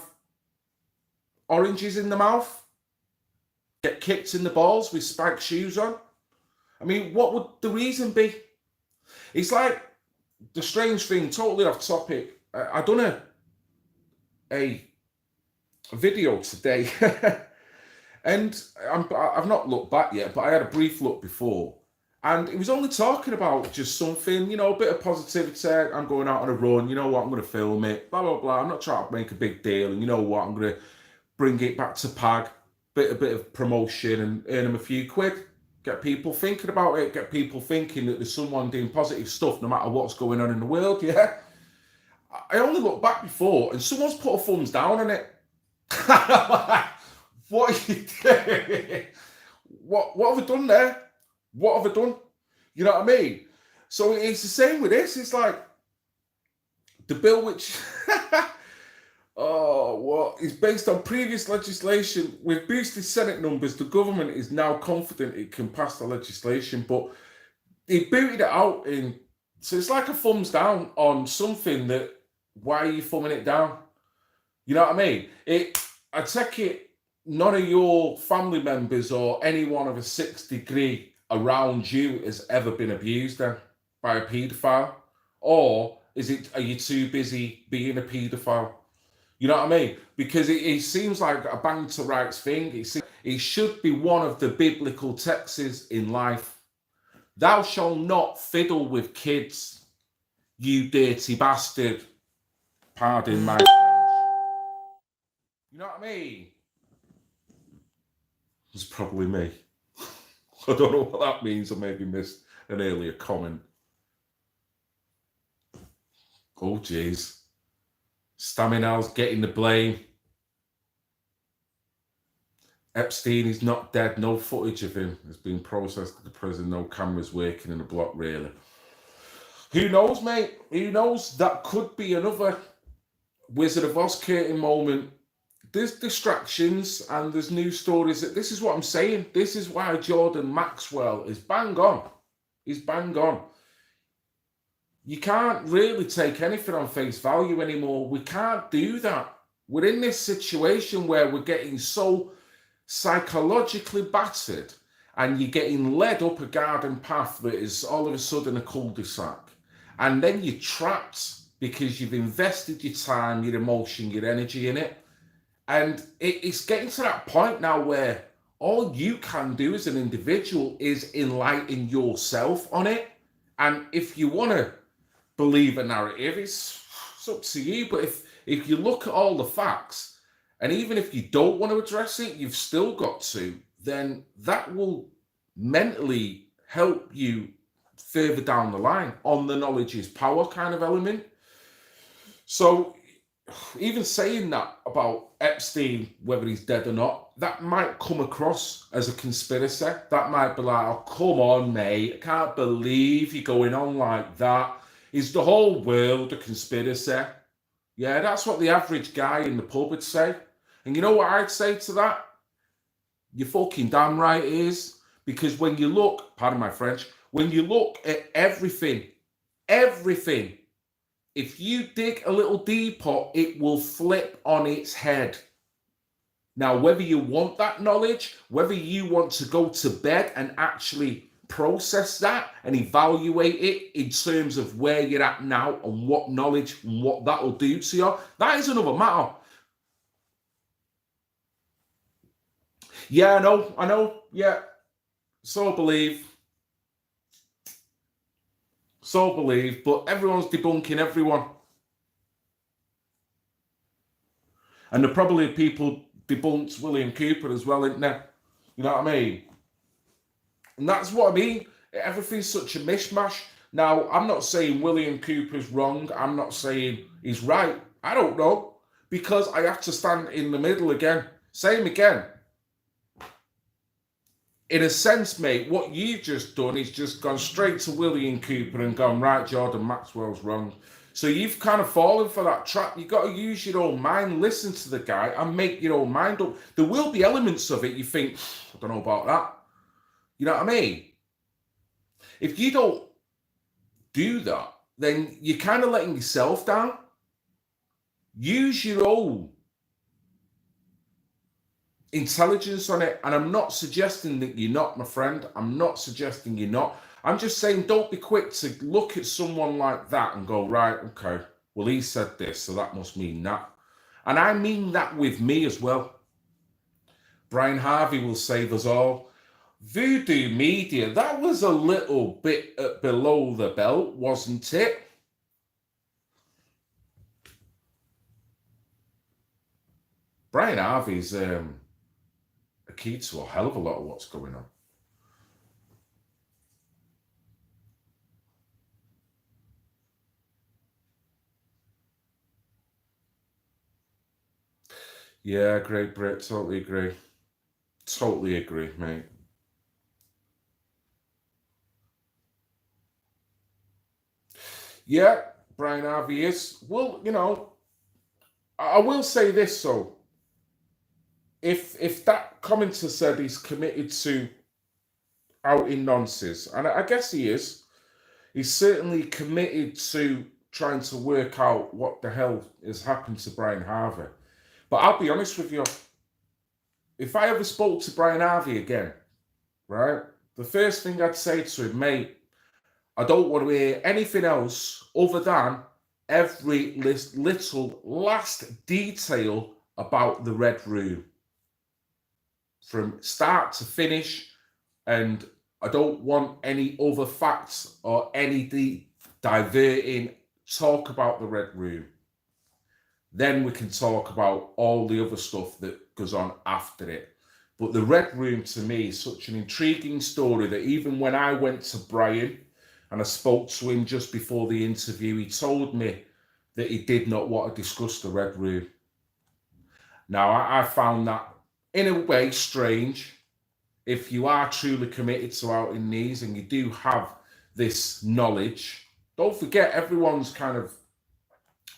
oranges in the mouth? Get kicked in the balls with spiked shoes on? I mean, what would the reason be? It's like the strange thing, totally off topic, I done a video today, and I've not looked back yet, but I had a brief look before, and it was only talking about just something, you know, a bit of positivity. I'm going out on a run, you know what, I'm going to film it, blah, blah, blah. I'm not trying to make a big deal, and you know what, I'm going to bring it back to PAG, a bit of promotion and earn them a few quid. Get people thinking about it, get people thinking that there's someone doing positive stuff no matter what's going on in the world, yeah? I only looked back before and someone's put a thumbs down on it. What are you doing? What have I done there? What have I done? You know what I mean? So it's the same with this. It's like the bill which is based on previous legislation. With boosted Senate numbers, the government is now confident it can pass the legislation, but they booted it out in. So it's like a thumbs down on something that, why are you thumbing it down? You know what I mean? I take it none of your family members or anyone of a 6th degree around you has ever been abused then by a paedophile? Or are you too busy being a paedophile? You know what I mean? Because it seems like a bang to rights thing. It should be one of the biblical texts in life. Thou shalt not fiddle with kids, you dirty bastard. Pardon my French. You know what I mean? It's probably me. I don't know what that means. I maybe missed an earlier comment. Oh, jeez. Stamina's getting the blame. Epstein is not dead. No footage of him has been processed at the prison. No cameras working in the block, really. Who knows, mate? Who knows? That could be another Wizard of Oz curtain moment. There's distractions and there's new stories. This is what I'm saying. This is why Jordan Maxwell is bang on. He's bang on. You can't really take anything on face value anymore. We can't do that. We're in this situation where we're getting so psychologically battered and you're getting led up a garden path that is all of a sudden a cul-de-sac. And then you're trapped because you've invested your time, your emotion, your energy in it. And it's getting to that point now where all you can do as an individual is enlighten yourself on it. And if you want to believe a narrative, it's up to you. But if you look at all the facts, and even if you don't want to address it, you've still got to, then that will mentally help you further down the line on the knowledge is power kind of element. So even saying that about Epstein, whether he's dead or not, that might come across as a conspiracy. That might be like, oh, come on, mate, I can't believe you're going on like that. Is the whole world a conspiracy? Yeah, that's what the average guy in the pub would say. And you know what I'd say to that? You're fucking damn right it is. Because when you look, pardon my French, when you look at everything, if you dig a little deeper, it will flip on its head. Now, whether you want that knowledge, whether you want to go to bed and actually process that and evaluate it in terms of where you're at now and what knowledge and what that will do to you, that is another matter. Yeah, I know, yeah. So believe, but everyone's debunking everyone. And there probably people debunked William Cooper as well, isn't there? You know what I mean? And that's what I mean. Everything's such a mishmash. Now, I'm not saying William Cooper's wrong. I'm not saying he's right. I don't know. Because I have to stand in the middle again. Same again. In a sense, mate, what you've just done is just gone straight to William Cooper and gone, right, Jordan Maxwell's wrong. So you've kind of fallen for that trap. You've got to use your own mind, listen to the guy and make your own mind up. There will be elements of it you think, I don't know about that. You know what I mean? If you don't do that, then you're kind of letting yourself down. Use your own intelligence on it. And I'm not suggesting that you're not, my friend. I'm not suggesting you're not. I'm just saying, don't be quick to look at someone like that and go, right, okay, well, he said this, so that must mean that. And I mean that with me as well. Brian Harvey will save us all. Voodoo Media, that was a little bit below the belt, wasn't it? Brian Harvey's a key to a hell of a lot of what's going on. Yeah, great Brit, totally agree. Totally agree, mate. Yeah, Brian Harvey is. Well, you know, I will say this though. If that commenter said he's committed to outing nonsense, and I guess he is, he's certainly committed to trying to work out what the hell has happened to Brian Harvey. But I'll be honest with you, if I ever spoke to Brian Harvey again, right, the first thing I'd say to him, mate, I don't want to hear anything else other than every little last detail about the Red Room from start to finish. And I don't want any other facts or any diverting talk about the Red Room. Then we can talk about all the other stuff that goes on after it. But the Red Room to me is such an intriguing story that even when I went to Brian and I spoke to him just before the interview, he told me that he did not want to discuss the Red Room. Now, I found that in a way strange. If you are truly committed to outing these and you do have this knowledge, don't forget everyone's kind of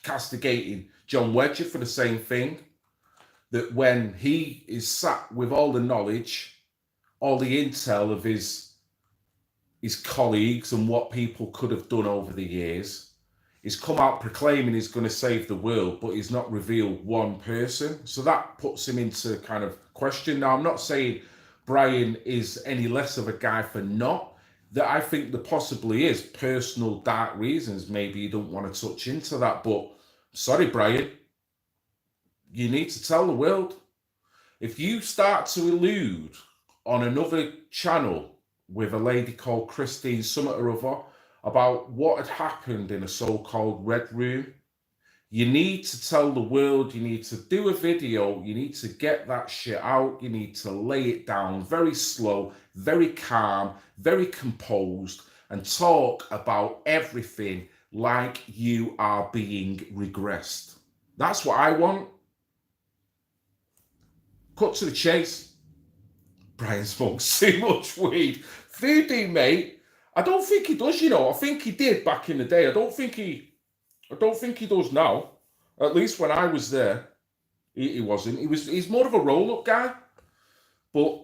castigating John Wedger for the same thing. That when he is sat with all the knowledge, all the intel of his colleagues and what people could have done over the years, he's come out proclaiming he's going to save the world, but he's not revealed one person. So that puts him into kind of question. Now, I'm not saying Brian is any less of a guy for not. That I think there possibly is personal dark reasons. Maybe you don't want to touch into that, but sorry, Brian, you need to tell the world. If you start to allude on another channel with a lady called Christine Summit or other about what had happened in a so-called Red Room, you need to tell the world, you need to do a video, you need to get that shit out, you need to lay it down very slow, very calm, very composed, and talk about everything like you are being regressed. That's what I want. Cut to the chase. Brian smokes too much weed. Voodoo, mate, I don't think he does, you know. I think he did back in the day. I don't think he does now. At least when I was there, he wasn't. He's more of a roll-up guy. But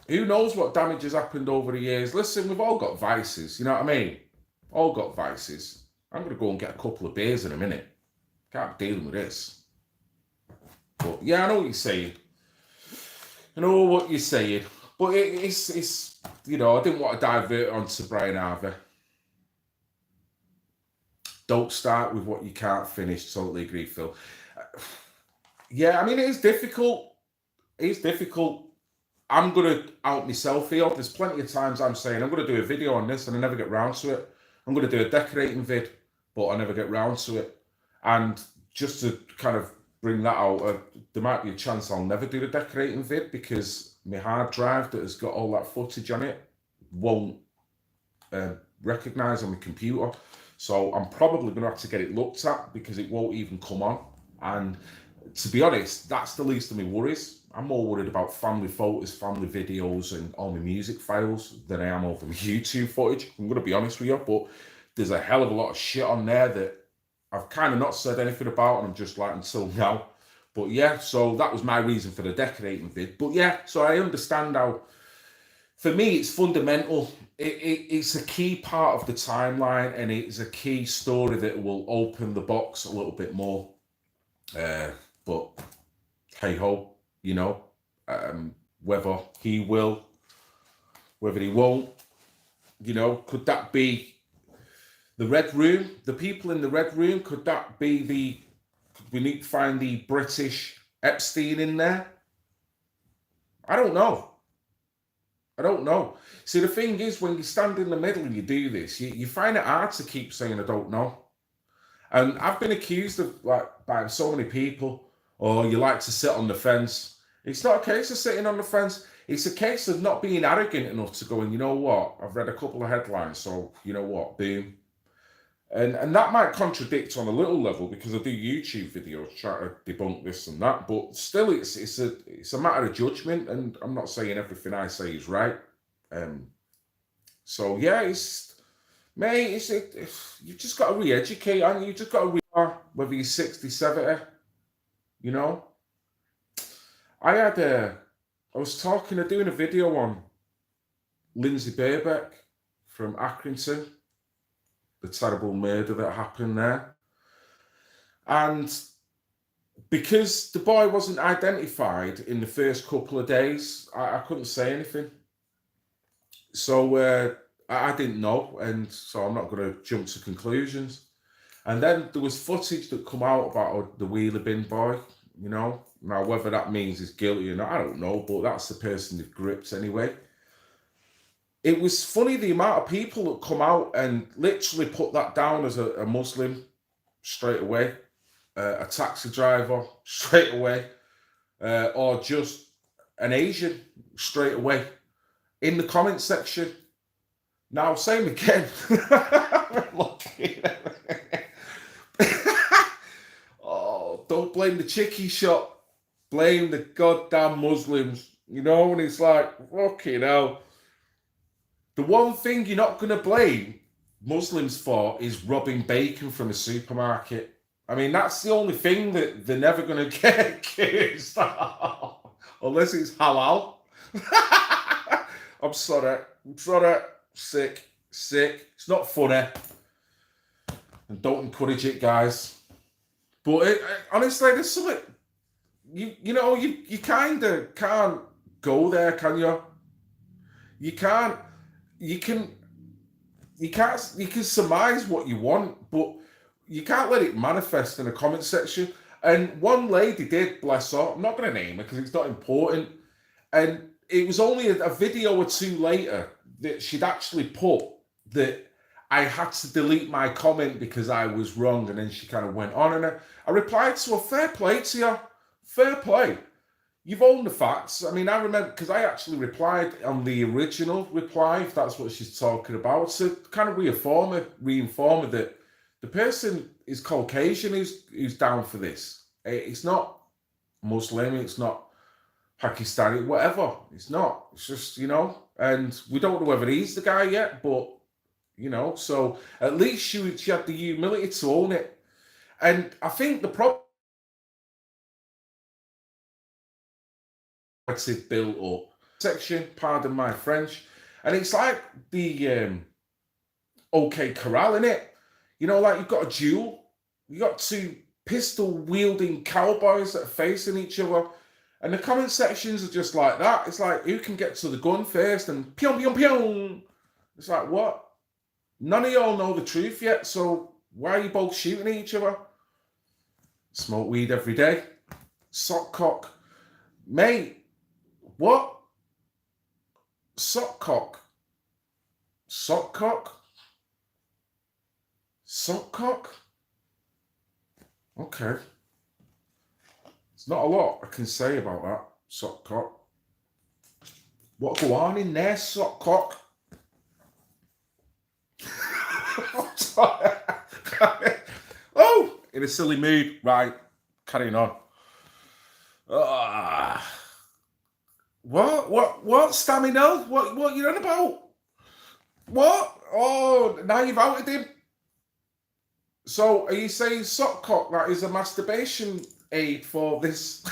who knows what damage has happened over the years. Listen, we've all got vices, you know what I mean? All got vices. I'm going to go and get a couple of beers in a minute. Can't be dealing with this. But yeah, I know what you're saying. I know what you're saying. But it's you know, I didn't want to divert onto Brian Harvey. Don't start with what you can't finish. Totally agree, Phil. Yeah, I mean, it is difficult. It's difficult. I'm going to out myself here. There's plenty of times I'm saying, I'm going to do a video on this and I never get round to it. I'm going to do a decorating vid, but I never get round to it. And just to kind of bring that out, there might be a chance I'll never do the decorating vid because my hard drive that has got all that footage on it won't recognise on my computer. So I'm probably going to have to get it looked at because it won't even come on. And to be honest, that's the least of my worries. I'm more worried about family photos, family videos, and all my music files than I am over my YouTube footage. I'm going to be honest with you, but there's a hell of a lot of shit on there that I've kind of not said anything about, and I'm just like, until now. But yeah, so that was my reason for the decorating vid. But yeah, so I understand how, for me, it's fundamental. It's a key part of the timeline, and it's a key story that will open the box a little bit more. But hey ho, you know, whether he will, whether he won't, You know, could that be the Red Room? The people in the Red Room? Could that be the? We need to find the British Epstein in there. I don't know. I don't know. See, the thing is, when you stand in the middle and you do this, you find it hard to keep saying, I don't know. And I've been accused of, like, by so many people, oh, you like to sit on the fence. It's not a case of sitting on the fence. It's a case of not being arrogant enough to go, and you know what? I've read a couple of headlines, so you know what? Boom. And that might contradict on a little level because I do YouTube videos trying to debunk this and that, but still, it's a matter of judgment, and I'm not saying everything I say is right. So yeah, mate, you've just got to re-educate, and you just got to whether you're 60, 70, you know. I was doing a video on Lindsay Birbeck from Accrington, the terrible murder that happened there. And because the boy wasn't identified in the first couple of days, I couldn't say anything. So I didn't know, and so I'm not going to jump to conclusions. And then there was footage that come out about the wheeler bin boy, you know. Now, whether that means he's guilty or not, I don't know, but that's the person they've gripped anyway. It was funny the amount of people that come out and literally put that down as a Muslim straight away, a taxi driver straight away, or just an Asian straight away in the comment section. Now, same again. Oh, don't blame the chickie shop. Blame the goddamn Muslims. You know, and it's like, fucking hell. The one thing you're not going to blame Muslims for is robbing bacon from a supermarket. I mean, that's the only thing that they're never going to get accused of, unless it's halal. I'm sorry. Sick. It's not funny. And don't encourage it, guys. But honestly, there's something, you know, you kind of can't go there, can you? You can't. You can surmise what you want, but you can't let it manifest in a comment section. And one lady did, bless her. I'm not going to name her because it's not important. And it was only a video or two later that she'd actually put that I had to delete my comment because I was wrong. And then she kind of went on, and I replied to her, fair play to you. Fair play. You've owned the facts. I mean, I remember because I actually replied on the original reply, if that's what she's talking about, to kind of reinform her that the person is Caucasian who's down for this. It's not Muslim, it's not Pakistani, whatever. It's not. It's just, you know, and we don't know whether he's the guy yet, but, you know, so at least she had the humility to own it. And I think the problem built up section, pardon my French, and it's like the OK Corral, innit? You know, like you've got a duel, you got two pistol wielding cowboys that are facing each other, and the comment sections are just like that. It's like, who can get to the gun first, and pyong pyong pyong. It's like, what? None of y'all know the truth yet, so why are you both shooting at each other? Smoke weed every day. Sock cock. Mate, what? Sock cock? Sock cock? Sock cock? Okay. There's not a lot I can say about that. Sock cock. What go on in there, sock cock? Oh, in a silly mood. Right, carrying on. What, Stamina? What you on about? What? Oh, now you've outed him. So, are you saying sock cock, that is a masturbation aid for this?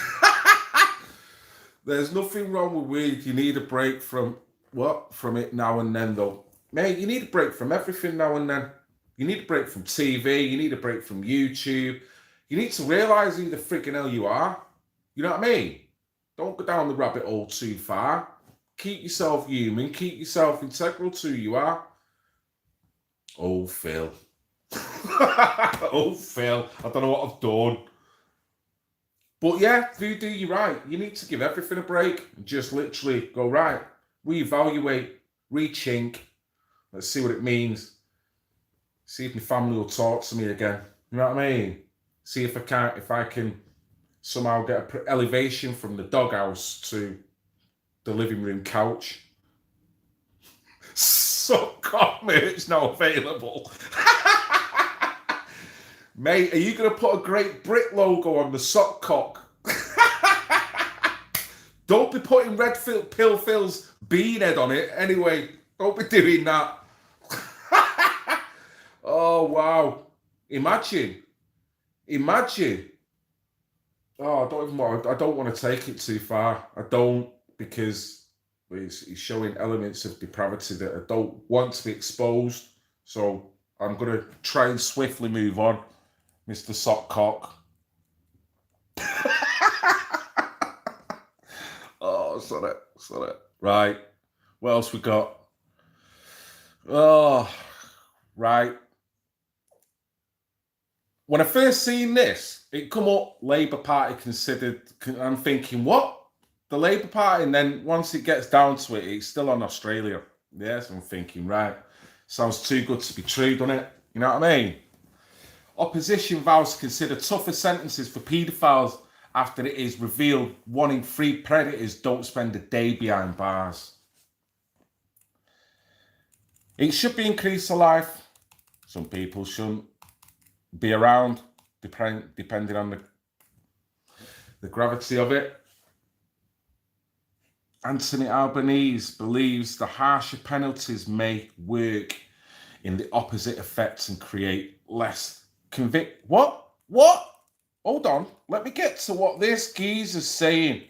There's nothing wrong with weed. You need a break from it now and then, though. Mate, you need a break from everything now and then. You need a break from TV. You need a break from YouTube. You need to realise who the freaking hell you are. You know what I mean? Don't go down the rabbit hole too far. Keep yourself human. Keep yourself integral to who you are. Oh, Phil. Oh, Phil. I don't know what I've done. But yeah, Voodoo, you're right. You need to give everything a break. Just literally go, right, reevaluate, rechink. Let's see what it means. See if my family will talk to me again. You know what I mean? See if I can somehow get an elevation from the doghouse to the living room couch. Sock merch now available. Mate, are you going to put a Great Brit logo on the sock cock? Don't be putting Red Pill Phil's bean head on it. Anyway, don't be doing that. Oh, wow. Imagine. Oh, I don't want to take it too far. I don't, because it's showing elements of depravity that I don't want to be exposed. So I'm going to try and swiftly move on, Mr. Sockcock. Oh, sorry. Right. What else we got? Oh, right. When I first seen this, it come up, Labour Party considered. I'm thinking, what? The Labour Party? And then once it gets down to it, it's still on Australia. Yes, I'm thinking, right. Sounds too good to be true, doesn't it? You know what I mean? Opposition vows to consider tougher sentences for paedophiles after it is revealed 1 in 3 predators don't spend a day behind bars. It should be increased to life. Some people shouldn't be around, depending on the gravity of it. Anthony Albanese believes the harsher penalties may work in the opposite effects and create less What? Hold on. Let me get to what this geezer's saying.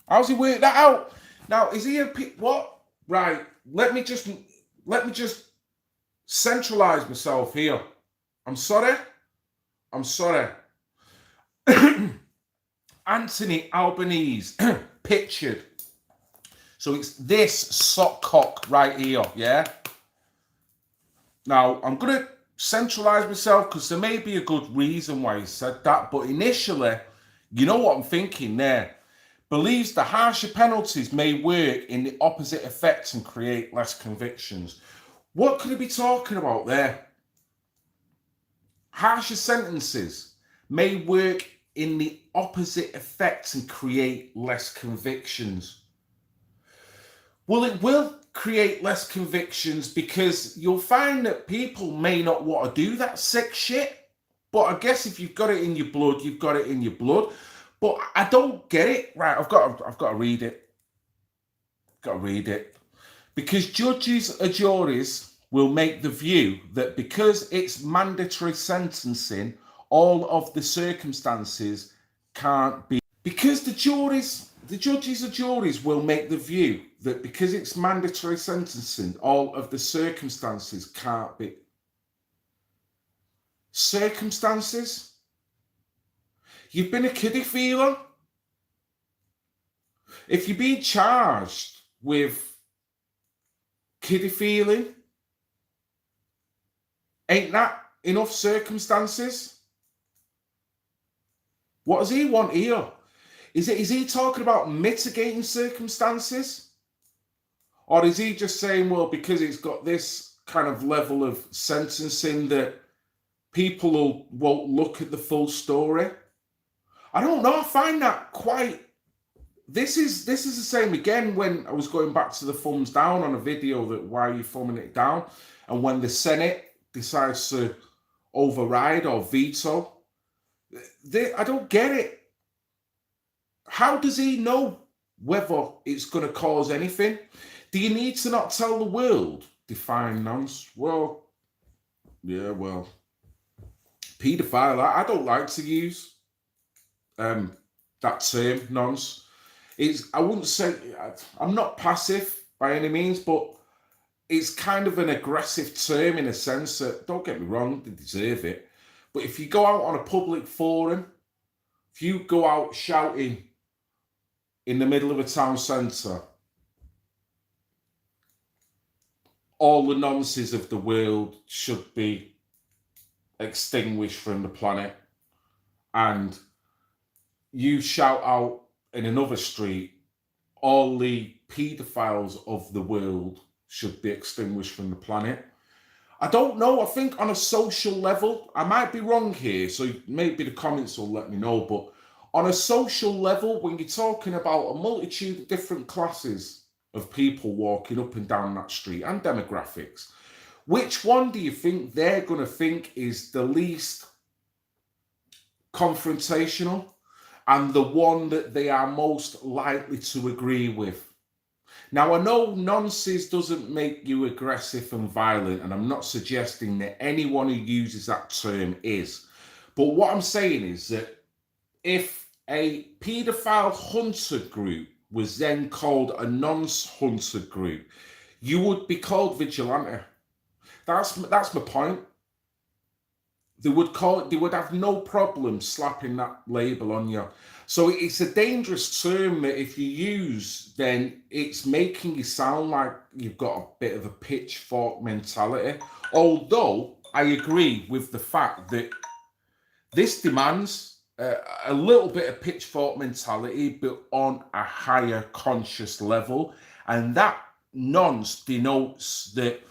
How's he worked that out? Now, is he what? Right. Let me just centralize myself here. I'm sorry. Anthony Albanese pictured. So it's this sockcock right here, yeah? Now, I'm going to centralize myself because there may be a good reason why he said that. But initially, you know what I'm thinking there. Believes the harsher penalties may work in the opposite effects and create less convictions. What could he be talking about there? Harsher sentences may work in the opposite effects and create less convictions. Well, it will create less convictions because you'll find that people may not want to do that sick shit. But I guess if you've got it in your blood, you've got it in your blood. But I don't get it. Right, I've got to read it. Because judges or juries will make the view that because it's mandatory sentencing, all of the circumstances can't be. Because the judges or juries will make the view that because it's mandatory sentencing, all of the circumstances can't be. Circumstances? You've been a kiddie feeler? If you're being charged with kiddie feeling, ain't that enough circumstances? What does he want here? Is he talking about mitigating circumstances? Or is he just saying, well, because it's got this kind of level of sentencing that people won't look at the full story? I don't know. I find that quite... This is the same again when I was going back to the thumbs down on a video that why are you thumbing it down? And when the Senate decides to override or veto, I don't get it. How does he know whether it's going to cause anything? Do you need to not tell the world? Define nonce. Well, yeah, well, paedophile. I don't like to use that term, nonce. I wouldn't say, I'm not passive by any means, but it's kind of an aggressive term in a sense that, don't get me wrong, they deserve it. But if you go out on a public forum, if you go out shouting in the middle of a town centre, all the nonsense of the world should be extinguished from the planet, and you shout out in another street, all the paedophiles of the world should be extinguished from the planet. I don't know. I think on a social level, I might be wrong here, so maybe the comments will let me know, but on a social level, when you're talking about a multitude of different classes of people walking up and down that street and demographics, which one do you think they're going to think is the least confrontational and the one that they are most likely to agree with? Now, I know nonsense doesn't make you aggressive and violent, and I'm not suggesting that anyone who uses that term is. But what I'm saying is that if a paedophile hunter group was then called a non-hunter group, you would be called vigilante. That's my point. They would have no problem slapping that label on you. So it's a dangerous term that if you use, then it's making you sound like you've got a bit of a pitchfork mentality. Although I agree with the fact that this demands a little bit of pitchfork mentality, but on a higher conscious level. And that nonce denotes that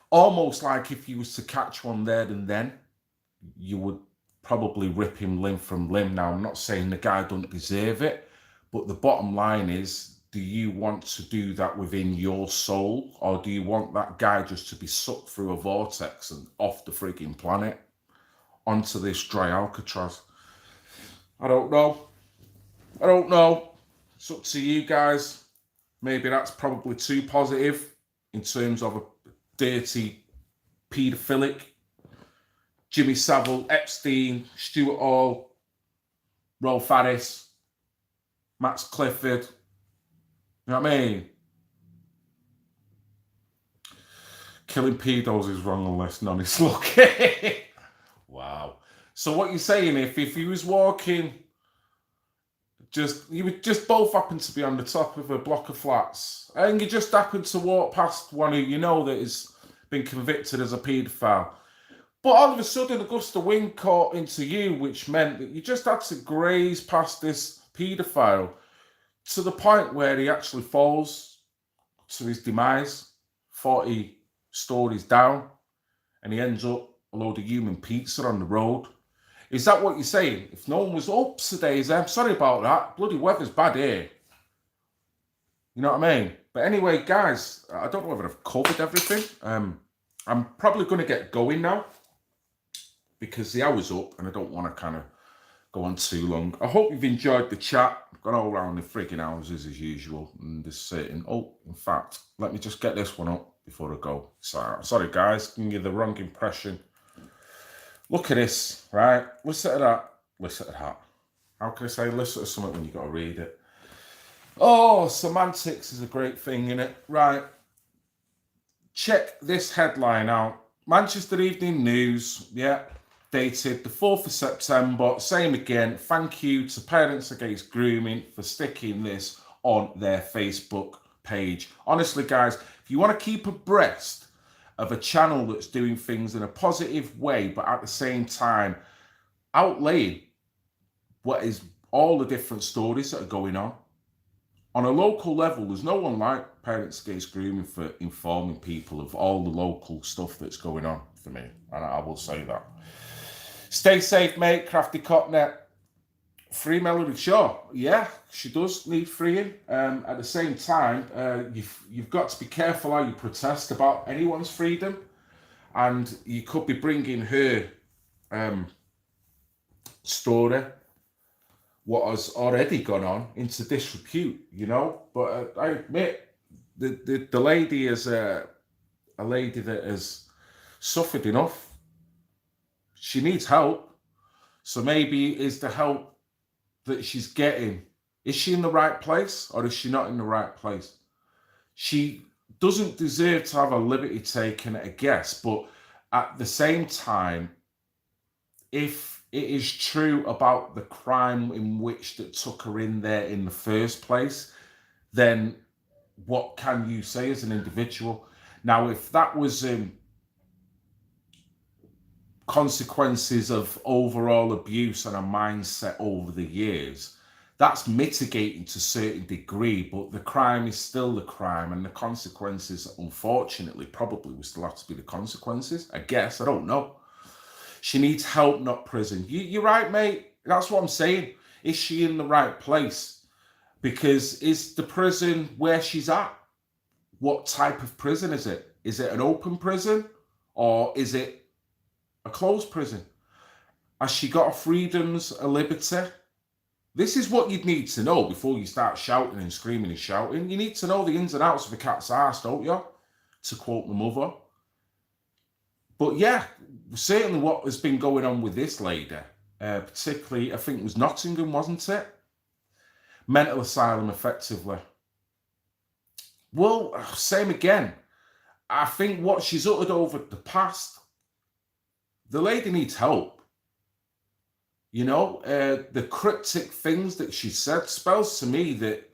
almost like if you was to catch one there and then, you would probably rip him limb from limb. Now, I'm not saying the guy doesn't deserve it, but the bottom line is, do you want to do that within your soul, or do you want that guy just to be sucked through a vortex and off the frigging planet onto this dry Alcatraz? I don't know. It's up to you guys. Maybe that's probably too positive in terms of a dirty paedophilic Jimmy Savile, Epstein, Stuart Hall, Rolf Harris, Max Clifford. You know what I mean? Killing pedos is wrong unless none is lucky. Wow. So what you're saying, if he was walking, you would just both happen to be on the top of a block of flats, and you just happen to walk past one who you know that has been convicted as a paedophile. But all of a sudden, a gust of wind caught into you, which meant that you just had to graze past this paedophile to the point where he actually falls to his demise 40 stories down, and he ends up a load of human pizza on the road. Is that what you're saying? If no one was up today, I'm sorry about that. Bloody weather's bad here. You know what I mean? But anyway, guys, I don't know whether I've covered everything. I'm probably going to get going now, because the hour's up and I don't want to kind of go on too long. I hope you've enjoyed the chat. I've gone all around the frigging houses as usual. And this certain. Oh, in fact, let me just get this one up before I go. Sorry, guys, giving you the wrong impression. Look at this, right? Listen to that. Listen to that. How can I say listen to something when you've got to read it? Oh, semantics is a great thing, isn't it? Right. Check this headline out. Manchester Evening News, yeah, dated the 4th of September. Same again. Thank you to Parents Against Grooming for sticking this on their Facebook page. Honestly, guys, if you want to keep abreast of a channel that's doing things in a positive way, but at the same time outlaying what is all the different stories that are going on a local level, there's no one like Parents Against Grooming for informing people of all the local stuff that's going on for me. And I will say that. Stay safe, mate. Crafty Cotnet. Free Melody Shaw. Yeah, she does need freeing. At the same time, you've got to be careful how you protest about anyone's freedom. And you could be bringing her story, what has already gone on, into disrepute, you know. But I admit, the lady is a lady that has suffered enough. She needs help. So maybe is the help that she's getting, is she in the right place or is she not in the right place? She doesn't deserve to have a liberty taken, I guess. But at the same time, if it is true about the crime in which that took her in there in the first place, then what can you say as an individual? Now, if that was consequences of overall abuse and a mindset over the years, that's mitigating to a certain degree, but the crime is still the crime, and the consequences, unfortunately, probably will still have to be the consequences. I guess, I don't know. She needs help, not prison. You're right, mate. That's what I'm saying. Is she in the right place? Because is the prison where she's at? What type of prison is it? Is it an open prison, or is it a closed prison? Has she got her freedoms, a liberty? This is what you'd need to know before you start shouting and screaming and shouting. You need to know the ins and outs of a cat's arse, don't you? To quote my mother. But yeah, certainly what has been going on with this lady, particularly, I think it was Nottingham, wasn't it? Mental asylum, effectively. Well, same again. I think what she's uttered over the past, the lady needs help. You know, the cryptic things that she said spells to me that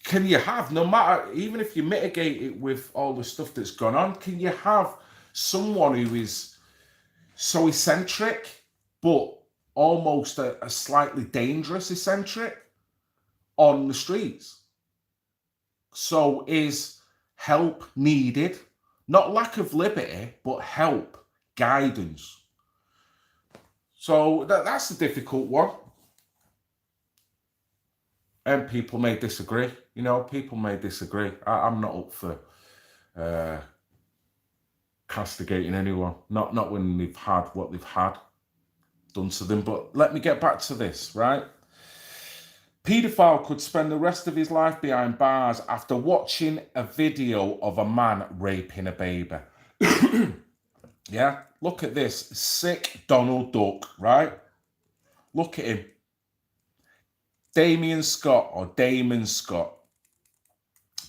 can you have, no matter, even if you mitigate it with all the stuff that's gone on, can you have someone who is so eccentric, but almost a slightly dangerous eccentric on the streets? So is help needed? Not lack of liberty, but help, guidance. So that's a difficult one. And people may disagree. You know, people may disagree. I'm not up for castigating anyone. Not when they've had what they've had done to them. But let me get back to this, right? Paedophile could spend the rest of his life behind bars after watching a video of a man raping a baby. Yeah, look at this. Sick Donald Duck, right? Look at him. Damien Scott or Damon Scott.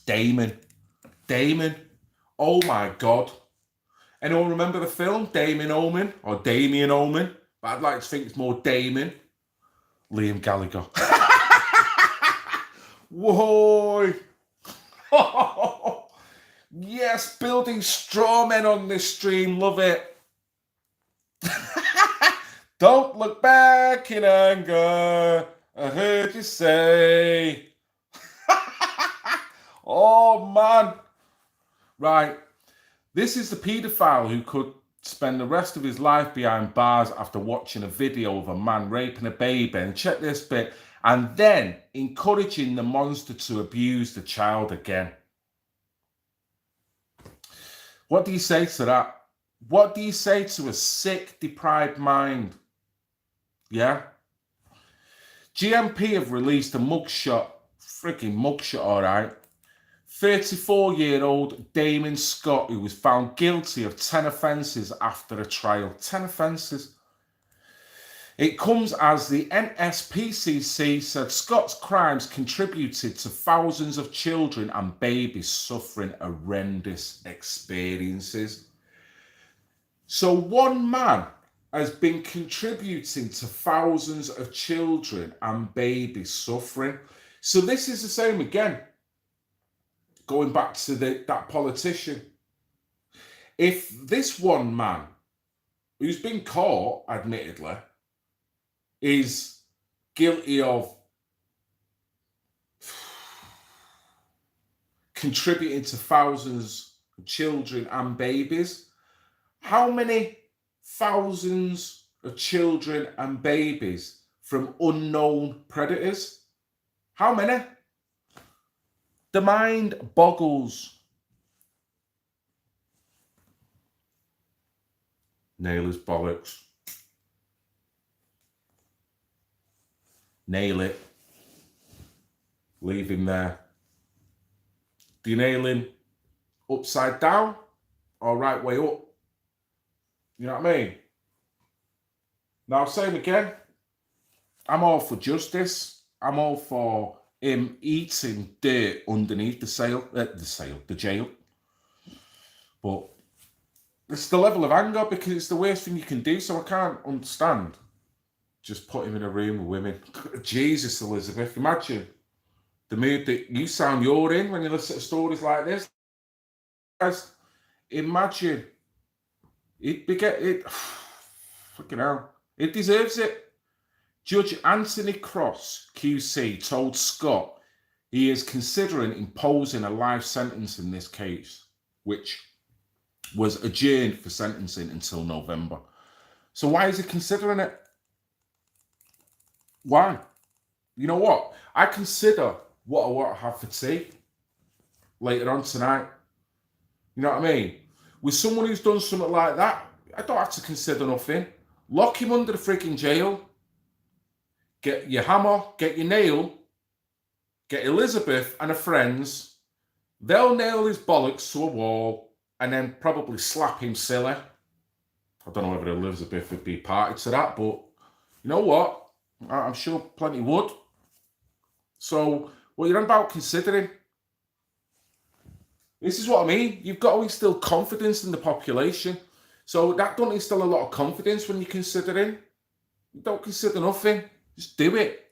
Damon. Oh my God. Anyone remember the film Damien Omen or Damien Omen? But I'd like to think it's more Damon. Liam Gallagher. Whoa. Yes, building straw men on this stream. Love it. Don't look back in anger. I heard you say. Oh, man. Right. This is the paedophile who could spend the rest of his life behind bars after watching a video of a man raping a baby. And check this bit. And then encouraging the monster to abuse the child again. What do you say to that? What do you say to a sick, deprived mind? Yeah? GMP have released a mugshot. Freaking mugshot, all right. 34-year-old Damon Scott, who was found guilty of 10 offences after a trial. 10 offences. It comes as the NSPCC said Scott's crimes contributed to thousands of children and babies suffering horrendous experiences. So one man has been contributing to thousands of children and babies suffering. So this is the same again. Going back to that politician. If this one man, who's been caught, admittedly, is guilty of contributing to thousands of children and babies, how many thousands of children and babies from unknown predators? How many? The mind boggles. Nail his bollocks. Nail it. Leave him there. Do you nail him upside down or right way up? You know what I mean? Now, same again. I'm all for justice. I'm all for him eating dirt underneath the jail. But it's the level of anger because it's the worst thing you can do. So I can't understand. Just put him in a room with women. Jesus, Elizabeth, imagine the mood that you sound you're in when you listen to stories like this. Guys, imagine it. Fucking hell, it deserves it. Judge Anthony Cross, QC, told Scott he is considering imposing a life sentence in this case, which was adjourned for sentencing until November. So why is he considering it? Why? You know what? I consider what I want to have for tea later on tonight. You know what I mean? With someone who's done something like that, I don't have to consider nothing. Lock him under the freaking jail. Get your hammer, get your nail, get Elizabeth and her friends. They'll nail his bollocks to a wall and then probably slap him silly. I don't know whether Elizabeth would be party to that, but you know what? I'm sure plenty would. So, what you're about considering? This is what I mean. You've got to instill confidence in the population. So that don't instill a lot of confidence when you're considering. You don't consider nothing. Just do it.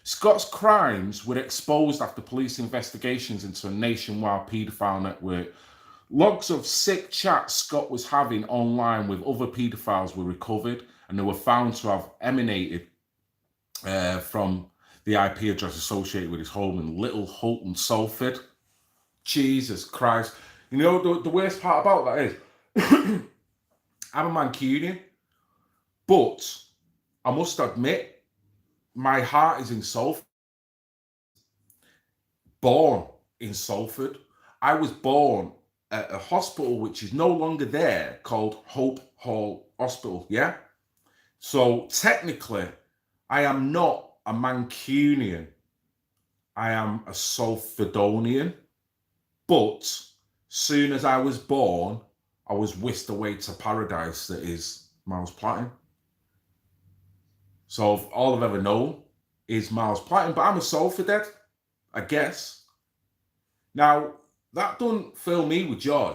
Scott's crimes were exposed after police investigations into a nationwide paedophile network. Logs of sick chats Scott was having online with other paedophiles were recovered, and they were found to have emanated from the IP address associated with his home in Little Hulton, Salford. Jesus Christ. You know, the worst part about that is, I'm a Mancunian, but I must admit, my heart is in Salford. Born in Salford. I was born at a hospital which is no longer there, called Hope Hall Hospital, yeah? So technically, I am not a Mancunian. I am a Salfordonian. But soon as I was born, I was whisked away to paradise that is Miles Platting. So all I've ever known is Miles Platting, but I'm a Salford, I guess. Now, that don't fill me with joy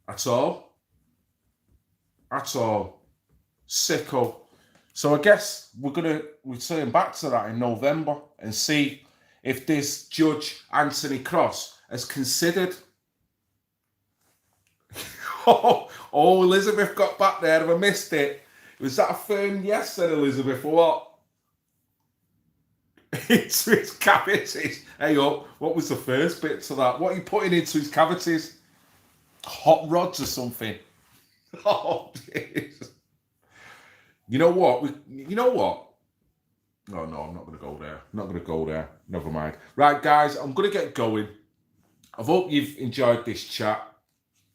at all. At all. Sicko. So I guess we're going to return back to that in November and see if this Judge Anthony Cross has considered. Oh, Elizabeth got back there. Have I missed it? Was that a firm yes then, Elizabeth, or what? Into his cavities. Hey up, what was the first bit to that? What are you putting into his cavities? Hot rods or something? Oh, jeez. You know what? Oh, no, I'm not going to go there. I'm not going to go there. Never mind. Right, guys, I'm going to get going. I hope you've enjoyed this chat.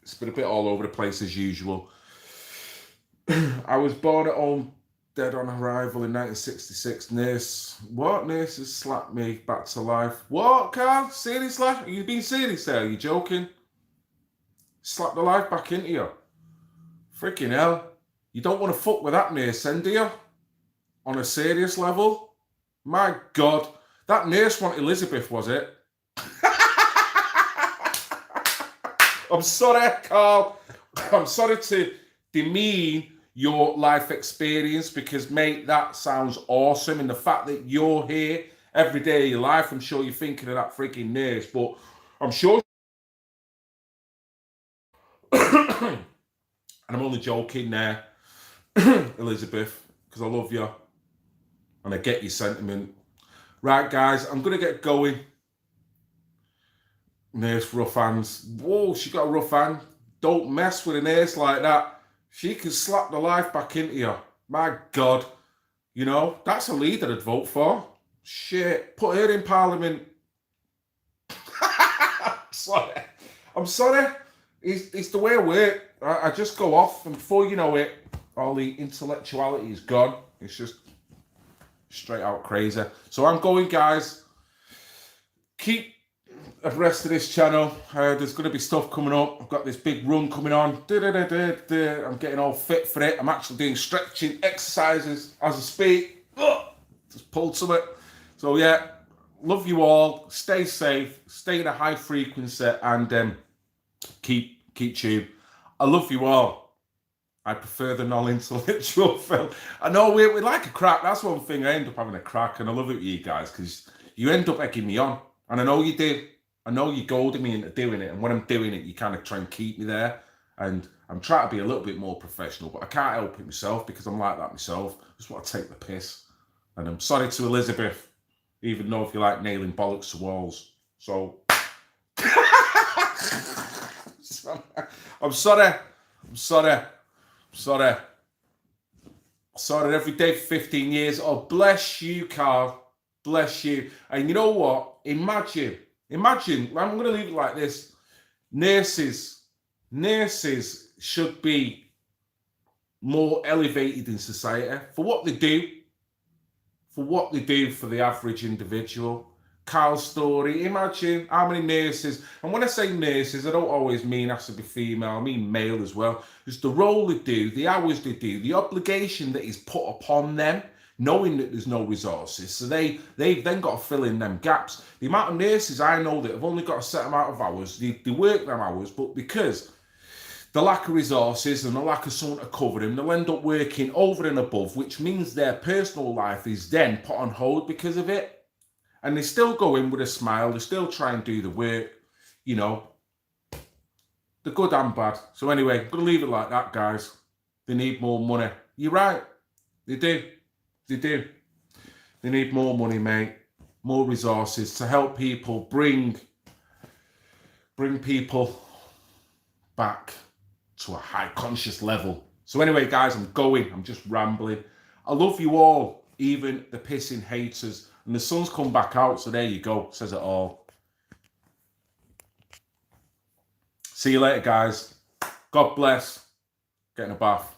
It's been a bit all over the place as usual. I was born at home, dead on arrival in 1966. Nurses slapped me back to life. What, Carl? Seriously? Are you being serious there? Are you joking? Slapped the life back into you. Freaking hell. You don't want to fuck with that nurse, then, do you? On a serious level? My God. That nurse wanted Elizabeth, was it? I'm sorry, Carl. I'm sorry to demean your life experience because, mate, that sounds awesome. And the fact that you're here every day of your life, I'm sure you're thinking of that freaking nurse. But I'm sure... and I'm only joking there, Elizabeth, because I love you. And I get your sentiment. Right, guys, I'm going to get going. Nurse rough hands. Whoa, she got a rough hand. Don't mess with a nurse like that. She can slap the life back into you. My God. You know, that's a leader I'd vote for. Shit. Put her in Parliament. Sorry. I'm sorry. It's the way I work. I just go off, and before you know it, all the intellectuality is gone. It's just straight out crazy. So I'm going, guys. Keep abreast of this channel. There's going to be stuff coming up. I've got this big run coming on. I'm getting all fit for it. I'm actually doing stretching exercises as I speak. Just pulled something. So yeah, love you all. Stay safe. Stay in a high frequency, and keep tuned. I love you all. I prefer the non-intellectual film. I know we like a crack. That's one thing. I end up having a crack, and I love it with you guys because you end up egging me on. And I know you do. I know you goaded me into doing it. And when I'm doing it, you kind of try and keep me there. And I'm trying to be a little bit more professional, but I can't help it myself because I'm like that myself. I just want to take the piss. And I'm sorry to Elizabeth, even though if you like nailing bollocks to walls. So, I'm sorry. Sorry every day for 15 years. Oh, bless you, Carl. Bless you. And you know what? Imagine, I'm going to leave it like this. Nurses should be more elevated in society for what they do, for the average individual. Carl's story, imagine how many nurses, and when I say nurses, I don't always mean has to be female, I mean male as well. Just the role they do, the hours they do, the obligation that is put upon them, knowing that there's no resources. So they've then got to fill in them gaps. The amount of nurses I know that have only got a set amount of hours, they work them hours, but because the lack of resources and the lack of someone to cover them, they'll end up working over and above, which means their personal life is then put on hold because of it. And they still go in with a smile. They still try and do the work, you know. The good and bad. So anyway, I'm going to leave it like that, guys. They need more money. You're right. They do. They need more money, mate. More resources to help people bring people back to a high conscious level. So anyway, guys, I'm just rambling. I love you all, even the pissing haters. And the sun's come back out, so there you go. Says it all. See you later, guys. God bless. Get in a bath.